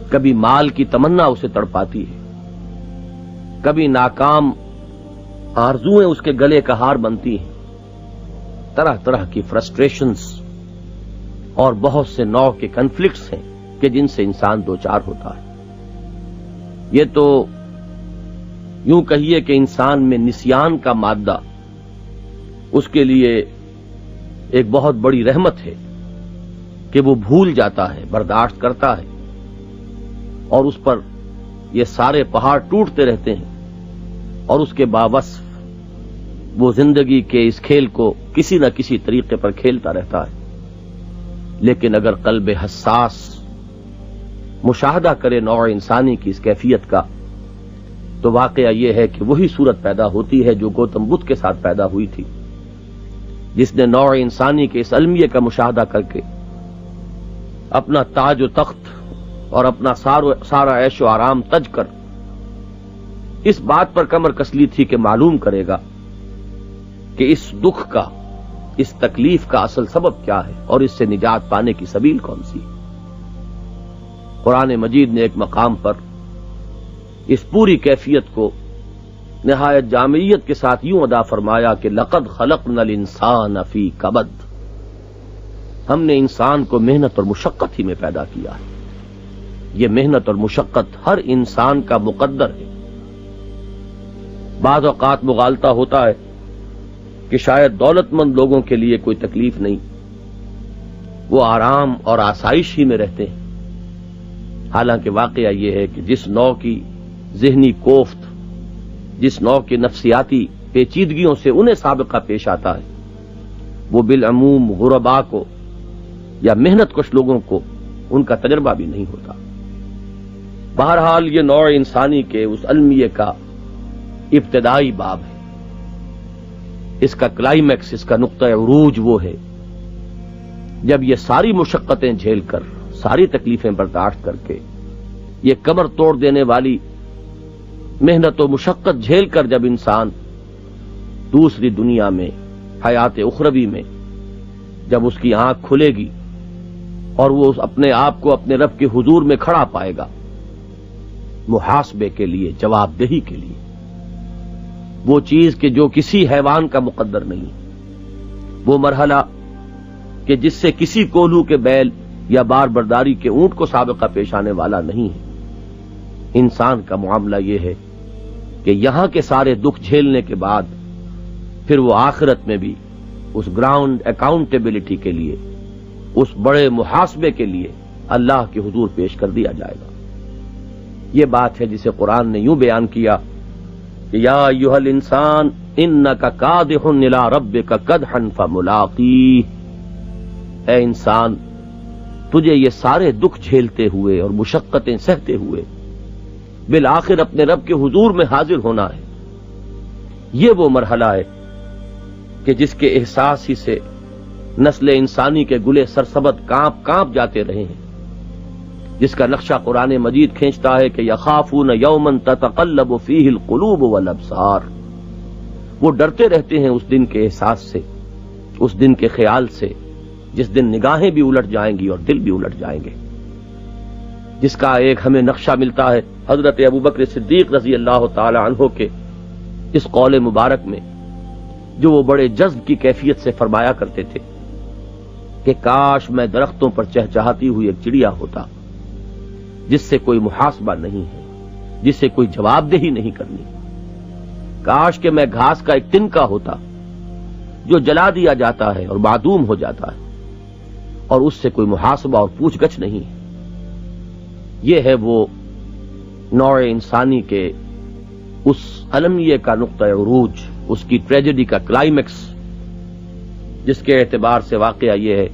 کبھی مال کی تمنا اسے تڑپاتی ہے، کبھی ناکام آرزوئیں اس کے گلے کا ہار بنتی ہیں۔ طرح طرح کی فرسٹریشنز اور بہت سے نوع کے کنفلکٹس ہیں کہ جن سے انسان دوچار ہوتا ہے۔ یہ تو یوں کہیے کہ انسان میں نسیان کا مادہ اس کے لیے ایک بہت بڑی رحمت ہے کہ وہ بھول جاتا ہے، برداشت کرتا ہے، اور اس پر یہ سارے پہاڑ ٹوٹتے رہتے ہیں، اور اس کے باوصف وہ زندگی کے اس کھیل کو کسی نہ کسی طریقے پر کھیلتا رہتا ہے۔ لیکن اگر قلب حساس مشاہدہ کرے نوع انسانی کی اس کیفیت کا، تو واقعہ یہ ہے کہ وہی صورت پیدا ہوتی ہے جو گوتم بدھ کے ساتھ پیدا ہوئی تھی، جس نے نوع انسانی کے اس المیے کا مشاہدہ کر کے اپنا تاج و تخت اور اپنا سارا عیش و آرام تج کر اس بات پر کمر کس لی تھی کہ معلوم کرے گا کہ اس دکھ کا، اس تکلیف کا اصل سبب کیا ہے اور اس سے نجات پانے کی سبیل کون سی۔ قرآن مجید نے ایک مقام پر اس پوری کیفیت کو نہایت جامعیت کے ساتھ یوں ادا فرمایا کہ لقد خلقنا الانسان فی کبد، ہم نے انسان کو محنت اور مشقت ہی میں پیدا کیا ہے۔ یہ محنت اور مشقت ہر انسان کا مقدر ہے۔ بعض اوقات مغالطہ ہوتا ہے کہ شاید دولت مند لوگوں کے لیے کوئی تکلیف نہیں، وہ آرام اور آسائش ہی میں رہتے ہیں۔ حالانکہ واقعہ یہ ہے کہ جس نوع کی ذہنی کوفت، جس نوع کی نفسیاتی پیچیدگیوں سے انہیں سابقہ پیش آتا ہے، وہ بالعموم غرباء کو یا محنت کش لوگوں کو ان کا تجربہ بھی نہیں ہوتا۔ بہرحال یہ نوع انسانی کے اس المیے کا ابتدائی باب ہے۔ اس کا کلائمیکس، اس کا نقطہ عروج وہ ہے جب یہ ساری مشقتیں جھیل کر، ساری تکلیفیں برداشت کر کے، یہ کمر توڑ دینے والی محنت و مشقت جھیل کر جب انسان دوسری دنیا میں، حیات اخروی میں، جب اس کی آنکھ کھلے گی اور وہ اپنے آپ کو اپنے رب کے حضور میں کھڑا پائے گا محاسبے کے لیے، جواب دہی کے لیے، وہ چیز کہ جو کسی حیوان کا مقدر نہیں، وہ مرحلہ کہ جس سے کسی کولو کے بیل یا بار برداری کے اونٹ کو سابقہ پیش آنے والا نہیں ہے۔ انسان کا معاملہ یہ ہے کہ یہاں کے سارے دکھ جھیلنے کے بعد پھر وہ آخرت میں بھی اس گراؤنڈ اکاؤنٹیبلٹی کے لیے، اس بڑے محاسبے کے لیے اللہ کے حضور پیش کر دیا جائے گا۔ یہ بات ہے جسے قرآن نے یوں بیان کیا کہ یا ایھا الانسان انک کادح الی ربک کدحا فملاقیہ، اے انسان تجھے یہ سارے دکھ جھیلتے ہوئے اور مشقتیں سہتے ہوئے بالآخر اپنے رب کے حضور میں حاضر ہونا ہے۔ یہ وہ مرحلہ ہے کہ جس کے احساس ہی سے نسل انسانی کے گلے سرسبد کانپ کانپ جاتے رہے ہیں، جس کا نقشہ قرآن مجید کھینچتا ہے کہ یخافون یوما تتقلب فیہ القلوب والابصار، وہ ڈرتے رہتے ہیں اس دن کے احساس سے، اس دن کے خیال سے جس دن نگاہیں بھی الٹ جائیں گی اور دل بھی الٹ جائیں گے، جس کا ایک ہمیں نقشہ ملتا ہے حضرت ابوبکر صدیق رضی اللہ تعالی عنہ کے اس قول مبارک میں، جو وہ بڑے جذب کی کیفیت سے فرمایا کرتے تھے کہ کاش میں درختوں پر چہچہاتی ہوئی ایک چڑیا ہوتا جس سے کوئی محاسبہ نہیں ہے، جس سے کوئی جواب دہی نہیں کرنی۔ کاش کہ میں گھاس کا ایک تنکا ہوتا جو جلا دیا جاتا ہے اور معدوم ہو جاتا ہے اور اس سے کوئی محاسبہ اور پوچھ گچھ نہیں ہے۔ یہ ہے وہ نوع انسانی کے اس المیے کا نقطہ عروج اس کی ٹریجڈی کا کلائمیکس، جس کے اعتبار سے واقعہ یہ ہے،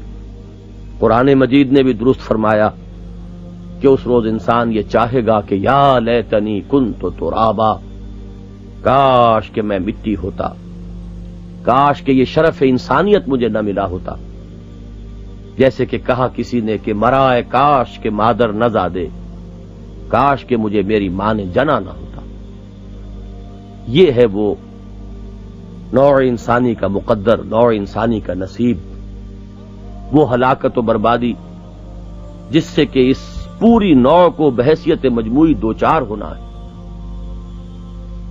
قرآن مجید نے بھی درست فرمایا کہ اس روز انسان یہ چاہے گا کہ یا لیتنی کنت ترابا، کاش کہ میں مٹی ہوتا، کاش کہ یہ شرف انسانیت مجھے نہ ملا ہوتا۔ جیسے کہ کہا کسی نے کہ مرائے کاش کہ مادر نہ زادے، کاش کہ مجھے میری ماں نے جنا نہ ہوتا۔ یہ ہے وہ نوع انسانی کا مقدر، نوع انسانی کا نصیب، وہ ہلاکت و بربادی جس سے کہ اس پوری نوع کو بحیثیت مجموعی دوچار ہونا ہے،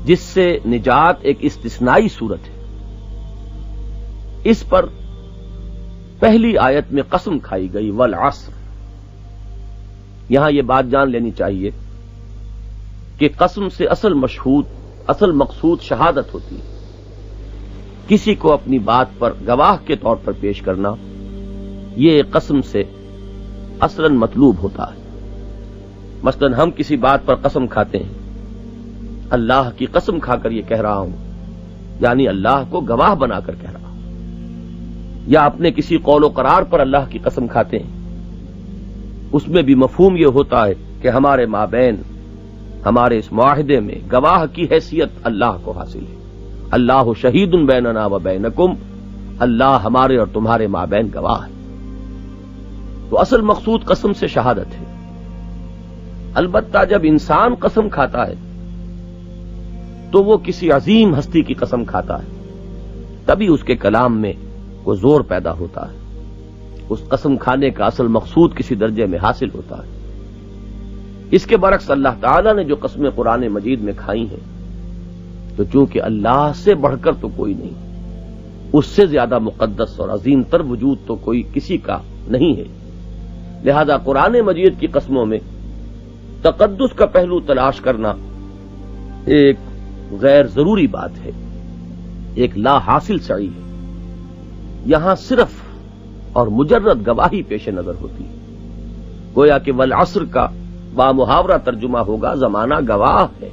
جس سے نجات ایک استثنائی صورت ہے۔ اس پر پہلی آیت میں قسم کھائی گئی والعصر۔ یہاں یہ بات جان لینی چاہیے کہ قسم سے اصل مقصود شہادت ہوتی ہے۔ کسی کو اپنی بات پر گواہ کے طور پر پیش کرنا، یہ قسم سے اصلاً مطلوب ہوتا ہے۔ مثلاً ہم کسی بات پر قسم کھاتے ہیں، اللہ کی قسم کھا کر یہ کہہ رہا ہوں، یعنی اللہ کو گواہ بنا کر کہہ رہا ہوں، یا اپنے کسی قول و قرار پر اللہ کی قسم کھاتے ہیں، اس میں بھی مفہوم یہ ہوتا ہے کہ ہمارے مابین، ہمارے اس معاہدے میں گواہ کی حیثیت اللہ کو حاصل ہے۔ اللہ شہید بیننا و بینکم، اللہ ہمارے اور تمہارے مابین گواہ ہے۔ تو اصل مقصود قسم سے شہادت ہے۔ البتہ جب انسان قسم کھاتا ہے تو وہ کسی عظیم ہستی کی قسم کھاتا ہے، تبھی اس کے کلام میں وہ زور پیدا ہوتا ہے، اس قسم کھانے کا اصل مقصود کسی درجے میں حاصل ہوتا ہے۔ اس کے برعکس اللہ تعالیٰ نے جو قسمیں قرآن مجید میں کھائی ہیں، تو چونکہ اللہ سے بڑھ کر تو کوئی نہیں، اس سے زیادہ مقدس اور عظیم تر وجود تو کوئی کسی کا نہیں ہے، لہذا قرآن مجید کی قسموں میں تقدس کا پہلو تلاش کرنا ایک غیر ضروری بات ہے، ایک لا حاصل سعی ہے۔ یہاں صرف اور مجرد گواہی پیش نظر ہوتی ہے، گویا کہ والعصر کا بامحاورہ ترجمہ ہوگا زمانہ گواہ ہے۔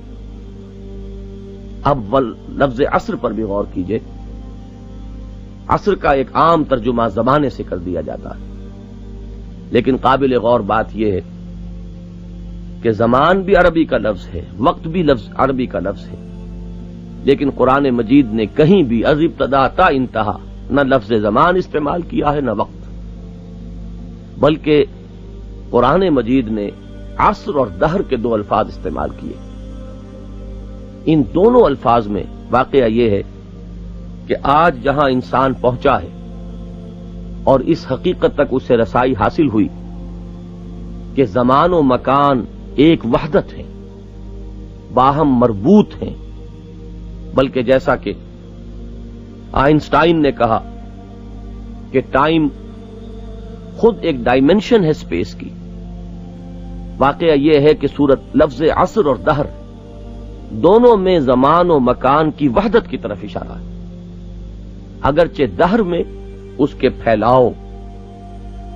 اب لفظ عصر پر بھی غور کیجئے، عصر کا ایک عام ترجمہ زمانے سے کر دیا جاتا ہے، لیکن قابل غور بات یہ ہے کہ زمان بھی عربی کا لفظ ہے، وقت بھی عربی کا لفظ ہے، لیکن قرآن مجید نے کہیں بھی از ابتدا تا انتہا نہ لفظ زمان استعمال کیا ہے نہ وقت، بلکہ قرآن مجید نے عصر اور دہر کے دو الفاظ استعمال کیے۔ ان دونوں الفاظ میں واقعہ یہ ہے کہ آج جہاں انسان پہنچا ہے اور اس حقیقت تک اسے رسائی حاصل ہوئی کہ زمان و مکان ایک وحدت ہیں، باہم مربوط ہیں، بلکہ جیسا کہ آئنسٹائن نے کہا کہ ٹائم خود ایک ڈائمنشن ہے اسپیس کی، واقعہ یہ ہے کہ صورت لفظ عصر اور دہر دونوں میں زمان و مکان کی وحدت کی طرف اشارہ ہے، اگرچہ دہر میں اس کے پھیلاؤ،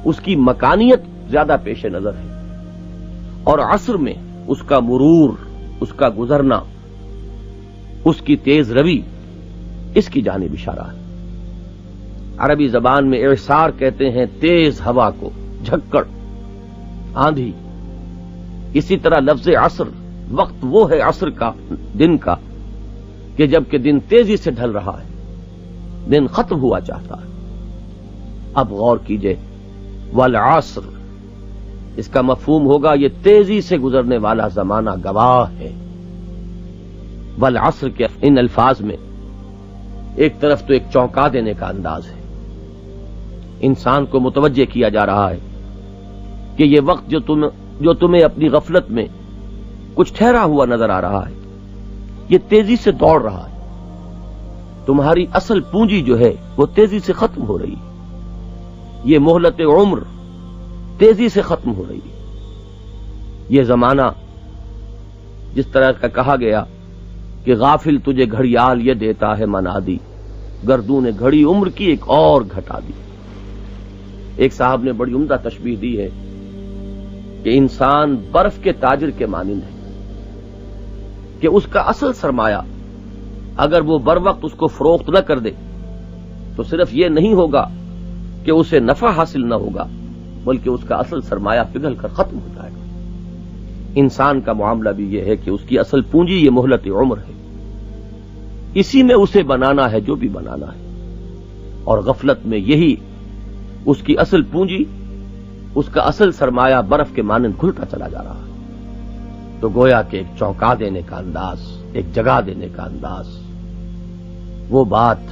اس کی مکانیت زیادہ پیش نظر ہے، اور عصر میں اس کا مرور، اس کا گزرنا، اس کی تیز روی، اس کی جانب اشارہ ہے۔ عربی زبان میں اعصار کہتے ہیں تیز ہوا کو، جھکڑ، آندھی۔ اسی طرح لفظ عصر، وقت وہ ہے عصر کا، دن کا، کہ جبکہ دن تیزی سے ڈھل رہا ہے، دن ختم ہوا چاہتا ہے۔ اب غور کیجئے، والعصر، اس کا مفہوم ہوگا یہ تیزی سے گزرنے والا زمانہ گواہ ہے۔ والعصر کے ان الفاظ میں ایک طرف تو ایک چونکا دینے کا انداز ہے، انسان کو متوجہ کیا جا رہا ہے کہ یہ وقت جو تمہیں اپنی غفلت میں کچھ ٹھہرا ہوا نظر آ رہا ہے، یہ تیزی سے دوڑ رہا ہے، تمہاری اصل پونجی جو ہے وہ تیزی سے ختم ہو رہی ہے، یہ مہلت عمر تیزی سے ختم ہو رہی ہے۔ یہ زمانہ جس طرح کا کہا گیا کہ غافل تجھے گھڑیال یہ دیتا ہے منادی، گردوں نے گھڑی عمر کی ایک اور گھٹا دی۔ ایک صاحب نے بڑی عمدہ تشبیہ دی ہے کہ انسان برف کے تاجر کے مانند ہے کہ اس کا اصل سرمایہ اگر وہ بر وقت اس کو فروخت نہ کر دے تو صرف یہ نہیں ہوگا کہ اسے نفع حاصل نہ ہوگا بلکہ اس کا اصل سرمایہ پگھل کر ختم ہو جائے گا۔ انسان کا معاملہ بھی یہ ہے کہ اس کی اصل پونجی یہ مہلت عمر ہے، اسی میں اسے بنانا ہے جو بھی بنانا ہے، اور غفلت میں یہی اس کی اصل پونجی، اس کا اصل سرمایہ برف کے مانند کھلتا چلا جا رہا ہے۔ تو گویا کہ ایک چونکا دینے کا انداز، ایک جگہ دینے کا انداز، وہ بات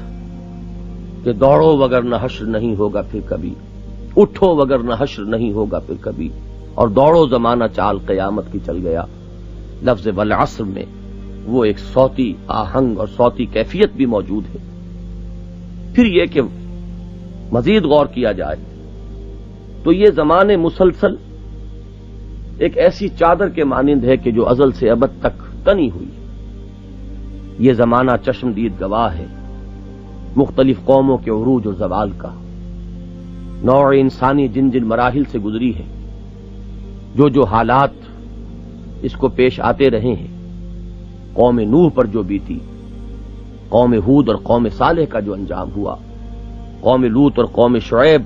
کہ دوڑو وگرنہ حشر نہیں ہوگا پھر کبھی، اٹھو وگرنہ حشر نہیں ہوگا پھر کبھی، اور دوڑو زمانہ چال قیامت کی چل گیا، لفظ والعصر میں وہ ایک صوتی آہنگ اور صوتی کیفیت بھی موجود ہے۔ پھر یہ کہ مزید غور کیا جائے تو یہ زمانے مسلسل ایک ایسی چادر کے مانند ہے کہ جو ازل سے ابد تک تنی ہوئی۔ یہ زمانہ چشمدید گواہ ہے مختلف قوموں کے عروج و زوال کا، نوع انسانی جن جن مراحل سے گزری ہے، جو حالات اس کو پیش آتے رہے ہیں، قوم نوح پر جو بیتی، قوم ہود اور قوم صالح کا جو انجام ہوا، قوم لوط اور قوم شعیب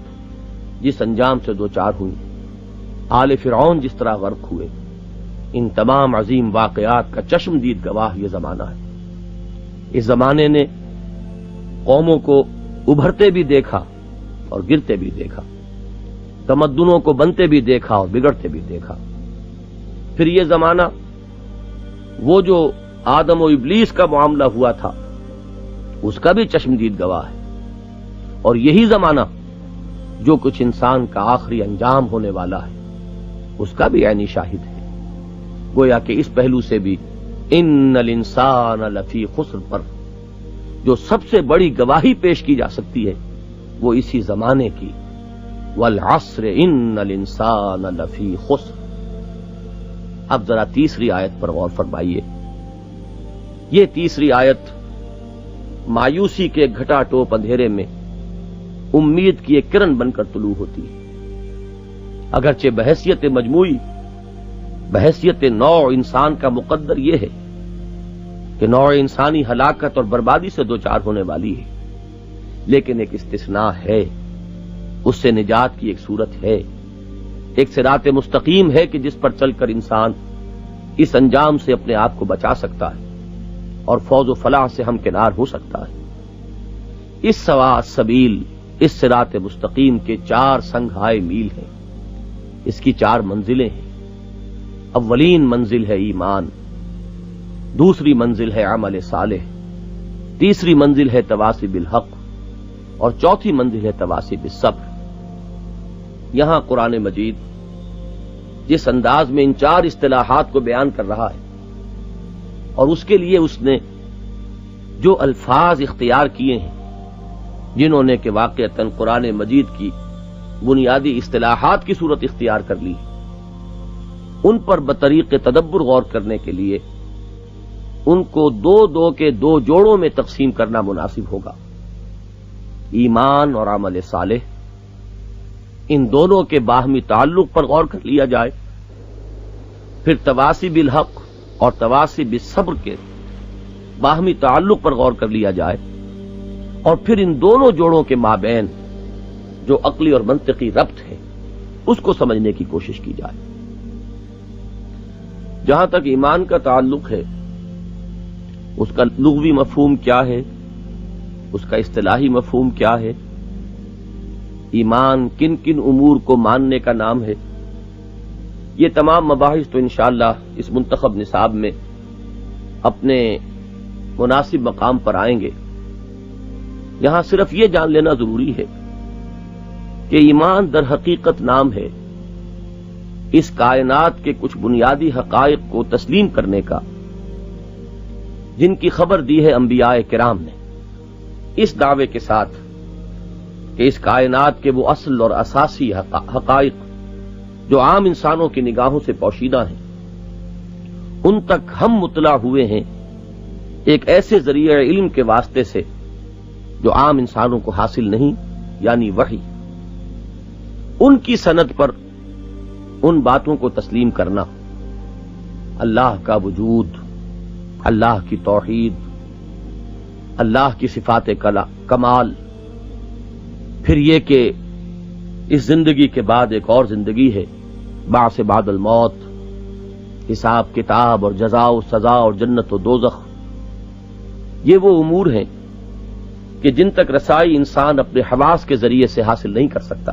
جس انجام سے دوچار ہوئی، آل فرعون جس طرح غرق ہوئے، ان تمام عظیم واقعات کا چشمدید گواہ یہ زمانہ ہے۔ اس زمانے نے قوموں کو ابھرتے بھی دیکھا اور گرتے بھی دیکھا، تمدنوں کو بنتے بھی دیکھا اور بگڑتے بھی دیکھا۔ پھر یہ زمانہ وہ جو آدم و ابلیس کا معاملہ ہوا تھا اس کا بھی چشمدید گواہ ہے، اور یہی زمانہ جو کچھ انسان کا آخری انجام ہونے والا ہے اس کا بھی عینی شاہد ہے۔ گویا کہ اس پہلو سے بھی ان الانسان لفی خسر پر جو سب سے بڑی گواہی پیش کی جا سکتی ہے وہ اسی زمانے کی، والعصر ان الانسان لفی خسر۔ اب ذرا تیسری آیت پر غور فرمائیے۔ یہ تیسری آیت مایوسی کے گھٹا ٹوپ اندھیرے میں امید کی ایک کرن بن کر طلوع ہوتی ہے۔ اگرچہ بحیثیت مجموعی، بحیثیت نوع انسان کا مقدر یہ ہے کہ نوع انسانی ہلاکت اور بربادی سے دوچار ہونے والی ہے، لیکن ایک استثناء ہے، اس سے نجات کی ایک صورت ہے، ایک صراط مستقیم ہے کہ جس پر چل کر انسان اس انجام سے اپنے آپ کو بچا سکتا ہے اور فوز و فلاح سے ہمکنار ہو سکتا ہے۔ اس سوا سبیل، اس صراط مستقیم کے 4 سنگھائے میل ہیں، اس کی 4 منزلیں ہیں۔ اولین منزل ہے ایمان، دوسری منزل ہے عمل صالح، تیسری منزل ہے تواصی بالحق، اور چوتھی منزل ہے تواصی بالصبر۔ یہاں قرآن مجید جس انداز میں ان 4 اصطلاحات کو بیان کر رہا ہے اور اس کے لیے اس نے جو الفاظ اختیار کیے ہیں جنہوں نے کہ واقعتاً قرآن مجید کی بنیادی اصطلاحات کی صورت اختیار کر لی، ان پر بطریق تدبر غور کرنے کے لیے ان کو 2 کے 2 جوڑوں میں تقسیم کرنا مناسب ہوگا۔ ایمان اور عمل صالح، ان دونوں کے باہمی تعلق پر غور کر لیا جائے، پھر تواصی بالحق اور تواصی بالصبر کے باہمی تعلق پر غور کر لیا جائے، اور پھر ان دونوں جوڑوں کے مابین جو عقلی اور منطقی ربط ہے اس کو سمجھنے کی کوشش کی جائے۔ جہاں تک ایمان کا تعلق ہے، اس کا لغوی مفہوم کیا ہے، اس کا اصطلاحی مفہوم کیا ہے، ایمان کن کن امور کو ماننے کا نام ہے، یہ تمام مباحث تو انشاءاللہ اس منتخب نصاب میں اپنے مناسب مقام پر آئیں گے۔ یہاں صرف یہ جان لینا ضروری ہے کہ ایمان در حقیقت نام ہے اس کائنات کے کچھ بنیادی حقائق کو تسلیم کرنے کا جن کی خبر دی ہے انبیاء کرام نے، اس دعوے کے ساتھ کہ اس کائنات کے وہ اصل اور اساسی حقائق جو عام انسانوں کی نگاہوں سے پوشیدہ ہیں ان تک ہم مطلع ہوئے ہیں ایک ایسے ذریعہ علم کے واسطے سے جو عام انسانوں کو حاصل نہیں، یعنی وحی۔ ان کی سند پر ان باتوں کو تسلیم کرنا، اللہ کا وجود، اللہ کی توحید، اللہ کی صفات کمال، پھر یہ کہ اس زندگی کے بعد ایک اور زندگی ہے، بعث بعد الموت، حساب کتاب اور جزا و سزا اور جنت و دوزخ، یہ وہ امور ہیں کہ جن تک رسائی انسان اپنے حواس کے ذریعے سے حاصل نہیں کر سکتا،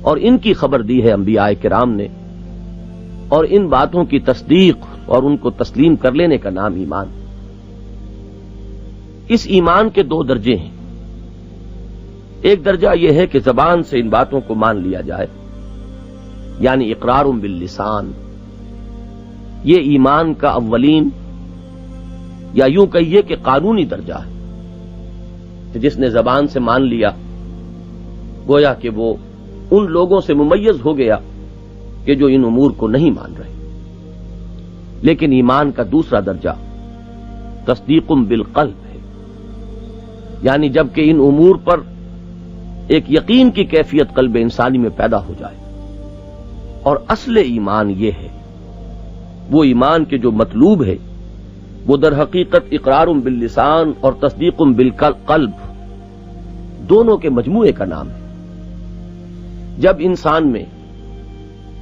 اور ان کی خبر دی ہے انبیاء کرام نے، اور ان باتوں کی تصدیق اور ان کو تسلیم کر لینے کا نام ایمان۔ اس ایمان کے دو درجے ہیں، ایک درجہ یہ ہے کہ زبان سے ان باتوں کو مان لیا جائے، یعنی اقرار باللسان، یہ ایمان کا اولین یا یوں کہیے کہ قانونی درجہ ہے کہ جس نے زبان سے مان لیا گویا کہ وہ ان لوگوں سے ممیز ہو گیا کہ جو ان امور کو نہیں مان رہے۔ لیکن ایمان کا دوسرا درجہ تصدیق بالقلب ہے، یعنی جب کہ ان امور پر ایک یقین کی کیفیت قلب انسانی میں پیدا ہو جائے، اور اصل ایمان یہ ہے، وہ ایمان کے جو مطلوب ہے وہ در حقیقت اقرار باللسان اور تصدیق بالقلب دونوں کے مجموعے کا نام ہے۔ جب انسان میں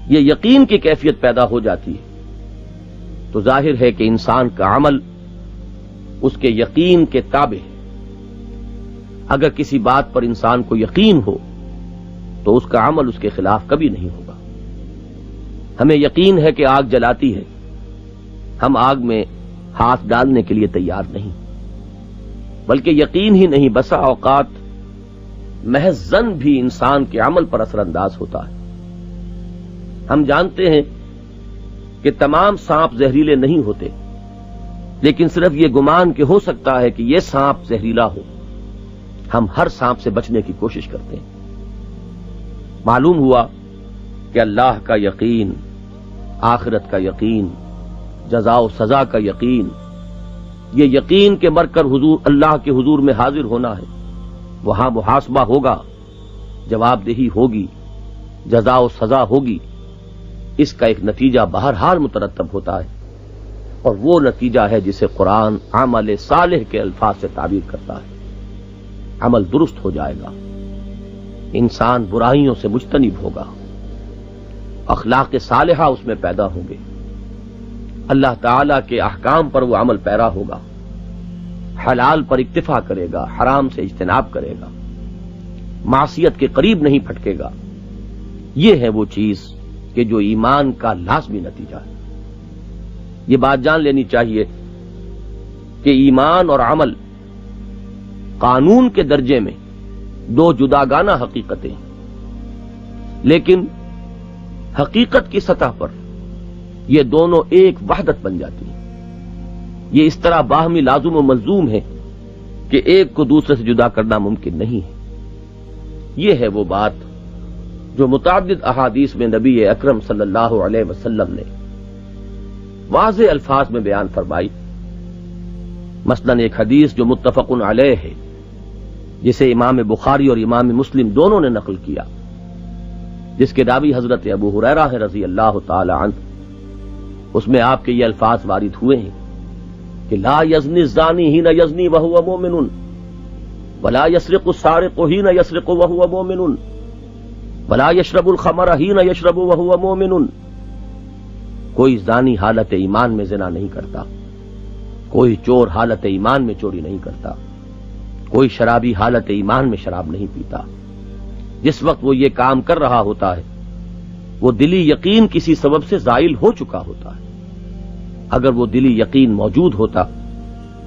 یہ یقین کی کیفیت پیدا ہو جاتی ہے تو ظاہر ہے کہ انسان کا عمل اس کے یقین کے تابع ہے۔ اگر کسی بات پر انسان کو یقین ہو تو اس کا عمل اس کے خلاف کبھی نہیں ہوگا۔ ہمیں یقین ہے کہ آگ جلاتی ہے، ہم آگ میں ہاتھ ڈالنے کے لیے تیار نہیں، بلکہ یقین ہی نہیں، بسا اوقات محض ظن بھی انسان کے عمل پر اثر انداز ہوتا ہے۔ ہم جانتے ہیں کہ تمام سانپ زہریلے نہیں ہوتے، لیکن صرف یہ گمان کہ ہو سکتا ہے کہ یہ سانپ زہریلا ہو، ہم ہر سانپ سے بچنے کی کوشش کرتے ہیں۔ معلوم ہوا کہ اللہ کا یقین، آخرت کا یقین، جزا و سزا کا یقین، یہ یقین کے مر کر حضور اللہ کے حضور میں حاضر ہونا ہے، وہاں محاسبہ ہوگا، جواب دہی ہوگی، جزا و سزا ہوگی، اس کا ایک نتیجہ بہرحال مترتب ہوتا ہے، اور وہ نتیجہ ہے جسے قرآن عمل صالح کے الفاظ سے تعبیر کرتا ہے۔ عمل درست ہو جائے گا، انسان برائیوں سے مجتنب ہوگا، اخلاق صالحہ اس میں پیدا ہوں گے، اللہ تعالی کے احکام پر وہ عمل پیرا ہوگا، حلال پر اکتفا کرے گا، حرام سے اجتناب کرے گا، معصیت کے قریب نہیں پھٹکے گا۔ یہ ہے وہ چیز کہ جو ایمان کا لازمی نتیجہ ہے۔ یہ بات جان لینی چاہیے کہ ایمان اور عمل قانون کے درجے میں دو جداگانہ حقیقتیں ہیں، لیکن حقیقت کی سطح پر یہ دونوں ایک وحدت بن جاتی ہیں۔ یہ اس طرح باہمی لازم و ملزوم ہے کہ ایک کو دوسرے سے جدا کرنا ممکن نہیں ہے۔ یہ ہے وہ بات جو متعدد احادیث میں نبی اکرم صلی اللہ علیہ وسلم نے واضح الفاظ میں بیان فرمائی۔ مثلا ایک حدیث جو متفق علیہ ہے، جسے امام بخاری اور امام مسلم دونوں نے نقل کیا، جس کے راوی حضرت ابو ہریرہ ہیں رضی اللہ تعالی عنہ، اس میں آپ کے یہ الفاظ وارد ہوئے ہیں کہ لا یزنی الزانی حین یزنی وہو مؤمن ولا یسرق السارق حین یسرق وہو مؤمن ولا یشرب الخمر حین یشرب وہو مؤمن۔ کوئی زانی حالت ایمان میں زنا نہیں کرتا، کوئی چور حالت ایمان میں چوری نہیں کرتا، کوئی شرابی حالت ایمان میں شراب نہیں پیتا۔ جس وقت وہ یہ کام کر رہا ہوتا ہے وہ دلی یقین کسی سبب سے زائل ہو چکا ہوتا ہے۔ اگر وہ دلی یقین موجود ہوتا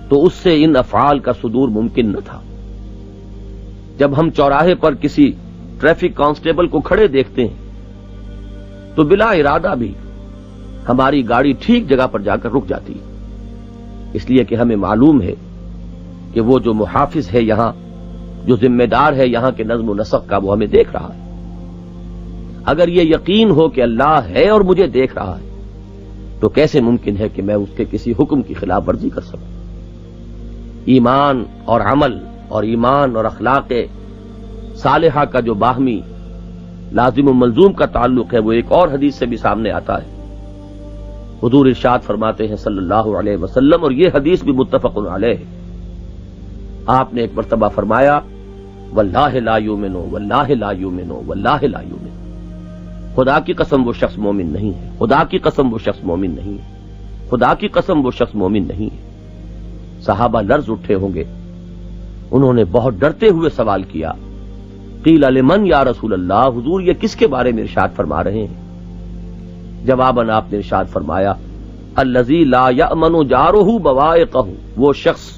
تو اس سے ان افعال کا صدور ممکن نہ تھا۔ جب ہم چوراہے پر کسی ٹریفک کانسٹیبل کو کھڑے دیکھتے ہیں تو بلا ارادہ بھی ہماری گاڑی ٹھیک جگہ پر جا کر رک جاتی ہے، اس لیے کہ ہمیں معلوم ہے کہ وہ جو محافظ ہے یہاں، جو ذمہ دار ہے یہاں کے نظم و نسق کا، وہ ہمیں دیکھ رہا ہے۔ اگر یہ یقین ہو کہ اللہ ہے اور مجھے دیکھ رہا ہے تو کیسے ممکن ہے کہ میں اس کے کسی حکم کی خلاف ورزی کر سکوں؟ ایمان اور عمل اور ایمان اور اخلاق صالحہ کا جو باہمی لازم و ملزوم کا تعلق ہے وہ ایک اور حدیث سے بھی سامنے آتا ہے۔ حضور ارشاد فرماتے ہیں صلی اللہ علیہ وسلم، اور یہ حدیث بھی متفق علیہ ہے آپ نے ایک مرتبہ فرمایا واللہ لا یؤمنو واللہ لا یؤمنو واللہ لا یؤمنو، خدا کی قسم وہ شخص مومن نہیں ہے، خدا کی قسم وہ شخص مومن نہیں ہے، خدا کی قسم وہ شخص مومن نہیں ہے۔ صحابہ لرز اٹھے ہوں گے، انہوں نے بہت ڈرتے ہوئے سوال کیا، قیل لمن یا رسول اللہ، حضور یہ کس کے بارے میں ارشاد فرما رہے ہیں؟ جواباً آپ نے ارشاد فرمایا الذی لا یأمن جارہ بوائقہ، وہ شخص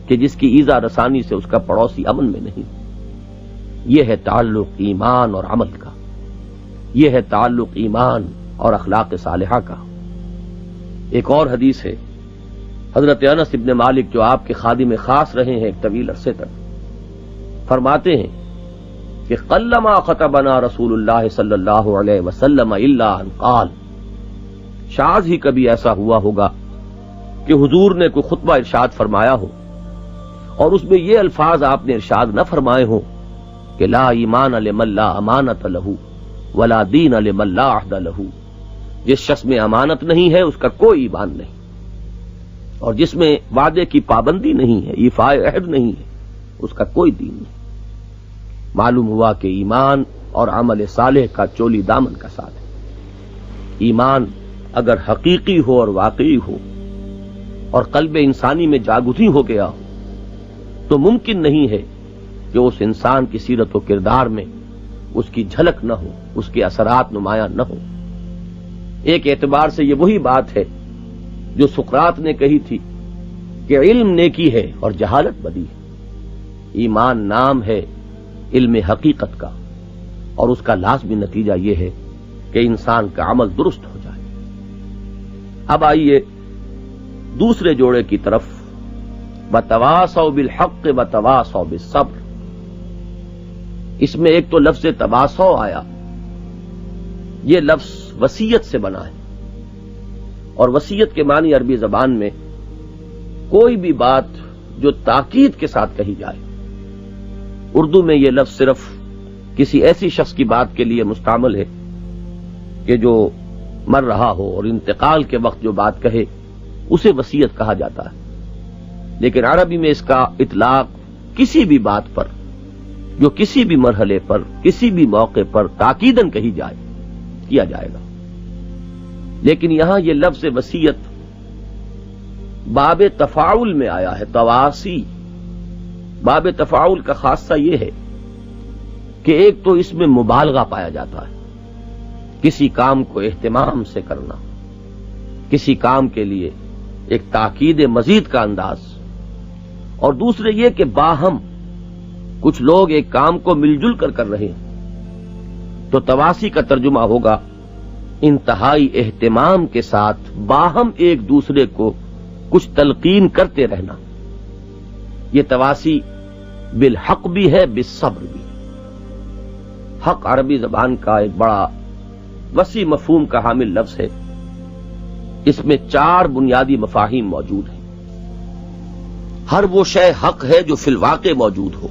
کہ جس کی ایذا رسانی سے اس کا پڑوسی امن میں نہیں۔ یہ ہے تعلق ایمان اور عمل کا، یہ ہے تعلق ایمان اور اخلاق صالحہ کا۔ ایک اور حدیث ہے، حضرت انس ابن مالک جو آپ کے خادم خاص رہے ہیں ایک طویل عرصے تک، فرماتے ہیں کہ قلما خطبنا رسول اللہ صلی اللہ علیہ وسلم الا ان قال، شاذ ہی کبھی ایسا ہوا ہوگا کہ حضور نے کوئی خطبہ ارشاد فرمایا ہو اور اس میں یہ الفاظ آپ نے ارشاد نہ فرمائے ہوں کہ لا ایمان لمن لا امانت لہ ولا دین لمن لا عہد لہ، جس شخص میں امانت نہیں ہے اس کا کوئی ایمان نہیں، اور جس میں وعدے کی پابندی نہیں ہے، ایفاء عہد نہیں ہے، اس کا کوئی دین نہیں۔ معلوم ہوا کہ ایمان اور عمل صالح کا چولی دامن کا ساتھ ہے۔ ایمان اگر حقیقی ہو اور واقعی ہو اور قلب انسانی میں جاگزی ہو گیا ہو تو ممکن نہیں ہے کہ اس انسان کی سیرت و کردار میں اس کی جھلک نہ ہو، اس کے اثرات نمایاں نہ ہو۔ ایک اعتبار سے یہ وہی بات ہے جو سقراط نے کہی تھی کہ علم نیکی ہے اور جہالت بدی ہے۔ ایمان نام ہے علم حقیقت کا، اور اس کا لازمی نتیجہ یہ ہے کہ انسان کا عمل درست ہو جائے۔ اب آئیے دوسرے جوڑے کی طرف، وتواصوا بالحق وتواصوا بالصبر۔ اس میں ایک تو لفظ تواصو آیا، یہ لفظ وصیت سے بنا ہے، اور وصیت کے معنی عربی زبان میں کوئی بھی بات جو تاکید کے ساتھ کہی جائے۔ اردو میں یہ لفظ صرف کسی ایسی شخص کی بات کے لیے مستعمل ہے کہ جو مر رہا ہو اور انتقال کے وقت جو بات کہے اسے وصیت کہا جاتا ہے، لیکن عربی میں اس کا اطلاق کسی بھی بات پر جو کسی بھی مرحلے پر کسی بھی موقع پر تاکیداً کہی جائے کیا جائے گا۔ لیکن یہاں یہ لفظ وصیت باب تفاعل میں آیا ہے، تواسی۔ باب تفاعل کا خاصہ یہ ہے کہ ایک تو اس میں مبالغہ پایا جاتا ہے، کسی کام کو اہتمام سے کرنا، کسی کام کے لیے ایک تاکید مزید کا انداز، اور دوسرے یہ کہ باہم کچھ لوگ ایک کام کو مل جل کر رہے ہیں، تو تواسی کا ترجمہ ہوگا انتہائی اہتمام کے ساتھ باہم ایک دوسرے کو کچھ تلقین کرتے رہنا۔ یہ تواسی بالحق بھی ہے، بالصبر بھی۔ حق عربی زبان کا ایک بڑا وسیع مفہوم کا حامل لفظ ہے، اس میں 4 بنیادی مفاہیم موجود ہیں۔ ہر وہ شے حق ہے جو فی الواقع موجود ہو،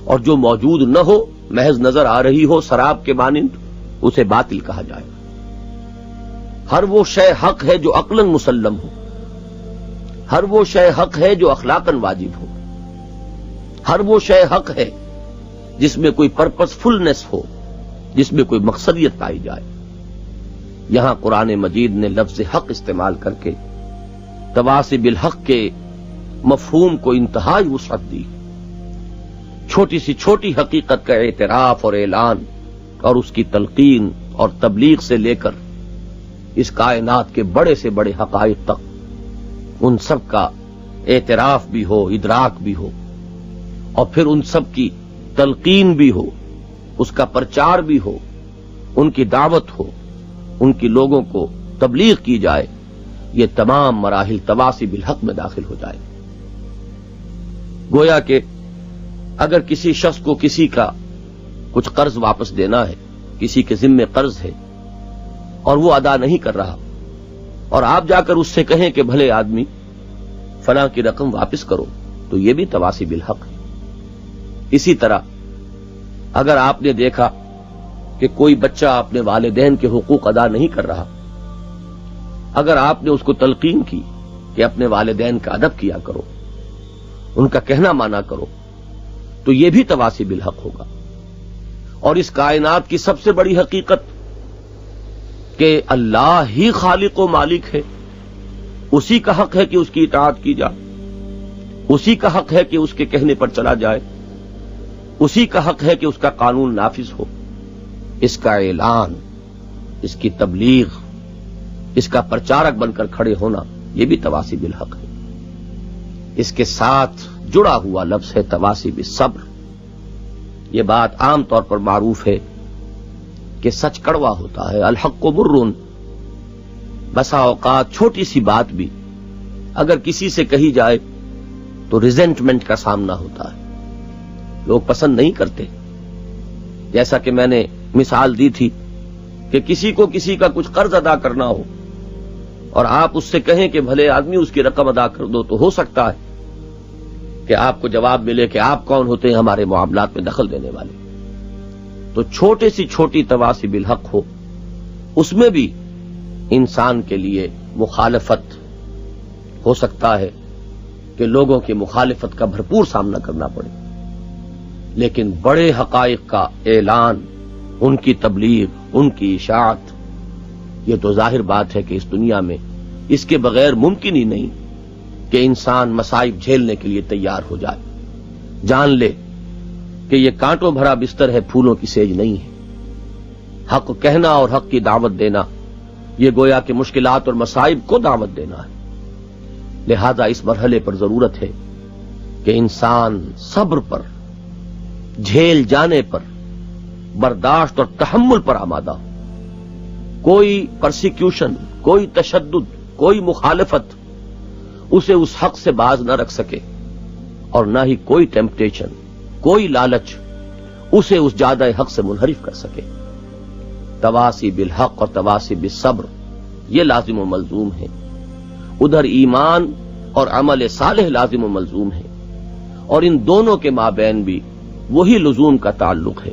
اور جو موجود نہ ہو، محض نظر آ رہی ہو سراب کے مانند، اسے باطل کہا جائے گا۔ ہر وہ شے حق ہے جو عقلاً مسلم ہو، ہر وہ شے حق ہے جو اخلاقاً واجب ہو، ہر وہ شے حق ہے جس میں کوئی پرپس فلنس ہو، جس میں کوئی مقصدیت پائی جائے۔ یہاں قرآن مجید نے لفظ حق استعمال کر کے تواصی بالحق کے مفہوم کو انتہائی وسعت دی۔ چھوٹی سی چھوٹی حقیقت کا اعتراف اور اعلان اور اس کی تلقین اور تبلیغ سے لے کر اس کائنات کے بڑے سے بڑے حقائق تک، ان سب کا اعتراف بھی ہو، ادراک بھی ہو، اور پھر ان سب کی تلقین بھی ہو، اس کا پرچار بھی ہو، ان کی دعوت ہو، ان کی لوگوں کو تبلیغ کی جائے، یہ تمام مراحل تواصی بالحق میں داخل ہو جائے۔ گویا کہ اگر کسی شخص کو کسی کا کچھ قرض واپس دینا ہے، کسی کے ذمے قرض ہے اور وہ ادا نہیں کر رہا، اور آپ جا کر اس سے کہیں کہ بھلے آدمی فلاں کی رقم واپس کرو، تو یہ بھی تواصی بالحق ہے۔ اسی طرح اگر آپ نے دیکھا کہ کوئی بچہ اپنے والدین کے حقوق ادا نہیں کر رہا، اگر آپ نے اس کو تلقین کی کہ اپنے والدین کا ادب کیا کرو، ان کا کہنا مانا کرو، تو یہ بھی تواصی بالحق ہوگا۔ اور اس کائنات کی سب سے بڑی حقیقت کہ اللہ ہی خالق و مالک ہے، اسی کا حق ہے کہ اس کی اطاعت کی جائے، اسی کا حق ہے کہ اس کے کہنے پر چلا جائے، اسی کا حق ہے کہ اس کا قانون نافذ ہو۔ اس کا اعلان، اس کی تبلیغ، اس کا پرچارک بن کر کھڑے ہونا، یہ بھی تواصی بالحق ہے۔ اس کے ساتھ جڑا ہوا لفظ ہے تواصی بالصبر۔ یہ بات عام طور پر معروف ہے کہ سچ کڑوا ہوتا ہے، الحق مرٌ۔ بسا اوقات چھوٹی سی بات بھی اگر کسی سے کہی جائے تو ریزنٹمنٹ کا سامنا ہوتا ہے، لوگ پسند نہیں کرتے۔ جیسا کہ میں نے مثال دی تھی کہ کسی کو کسی کا کچھ قرض ادا کرنا ہو اور آپ اس سے کہیں کہ بھلے آدمی اس کی رقم ادا کر دو، تو ہو سکتا ہے کہ آپ کو جواب ملے کہ آپ کون ہوتے ہیں ہمارے معاملات میں دخل دینے والے۔ تو چھوٹے سی چھوٹی تواصی بالحق ہو، اس میں بھی انسان کے لیے مخالفت ہو سکتا ہے کہ لوگوں کی مخالفت کا بھرپور سامنا کرنا پڑے، لیکن بڑے حقائق کا اعلان، ان کی تبلیغ، ان کی اشاعت، یہ تو ظاہر بات ہے کہ اس دنیا میں اس کے بغیر ممکن ہی نہیں کہ انسان مصائب جھیلنے کے لیے تیار ہو جائے، جان لے کہ یہ کانٹوں بھرا بستر ہے، پھولوں کی سیج نہیں ہے۔ حق کہنا اور حق کی دعوت دینا، یہ گویا کہ مشکلات اور مصائب کو دعوت دینا ہے۔ لہذا اس مرحلے پر ضرورت ہے کہ انسان صبر پر، جھیل جانے پر، برداشت اور تحمل پر آمادہ ہو۔ کوئی پرسیکیوشن، کوئی تشدد، کوئی مخالفت اسے اس حق سے باز نہ رکھ سکے، اور نہ ہی کوئی ٹیمپٹیشن، کوئی لالچ اسے اس جادہ حق سے منحرف کر سکے۔ تواصی بالحق اور تواصی بالصبر یہ لازم و ملزوم ہے۔ ادھر ایمان اور عمل صالح لازم و ملزوم ہے، اور ان دونوں کے مابین بھی وہی لزوم کا تعلق ہے۔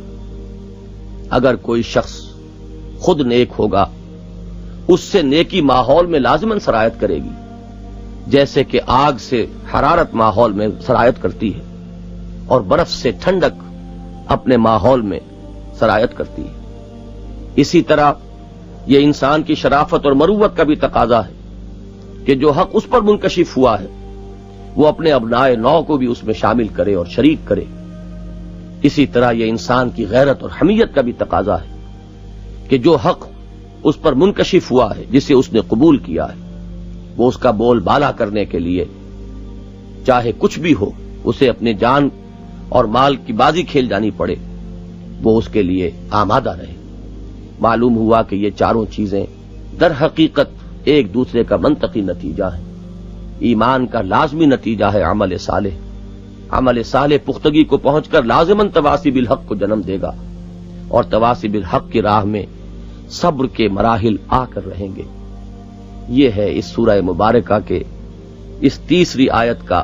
اگر کوئی شخص خود نیک ہوگا، اس سے نیکی ماحول میں لازماً سرایت کرے گی، جیسے کہ آگ سے حرارت ماحول میں سرایت کرتی ہے اور برف سے ٹھنڈک اپنے ماحول میں سرایت کرتی ہے۔ اسی طرح یہ انسان کی شرافت اور مروت کا بھی تقاضا ہے کہ جو حق اس پر منکشف ہوا ہے وہ اپنے ابنائے نو کو بھی اس میں شامل کرے اور شریک کرے۔ اسی طرح یہ انسان کی غیرت اور حمیت کا بھی تقاضا ہے کہ جو حق اس پر منکشف ہوا ہے، جسے اس نے قبول کیا ہے، وہ اس کا بول بالا کرنے کے لیے چاہے کچھ بھی ہو، اسے اپنے جان اور مال کی بازی کھیل جانی پڑے، وہ اس کے لیے آمادہ رہے۔ معلوم ہوا کہ یہ چاروں چیزیں در حقیقت ایک دوسرے کا منطقی نتیجہ ہے۔ ایمان کا لازمی نتیجہ ہے عمل صالح۔ عمل صالح پختگی کو پہنچ کر لازماً تواصی بالحق کو جنم دے گا، اور تواصی بالحق کی راہ میں صبر کے مراحل آ کر رہیں گے۔ یہ ہے اس سورہ مبارکہ کے اس تیسری آیت کا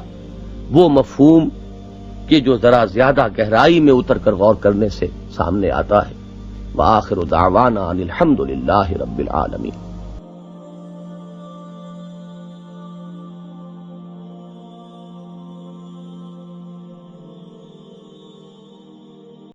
وہ مفہوم کہ جو ذرا زیادہ گہرائی میں اتر کر غور کرنے سے سامنے آتا ہے۔ وآخر دعوانا ان الحمد للہ رب العالمین۔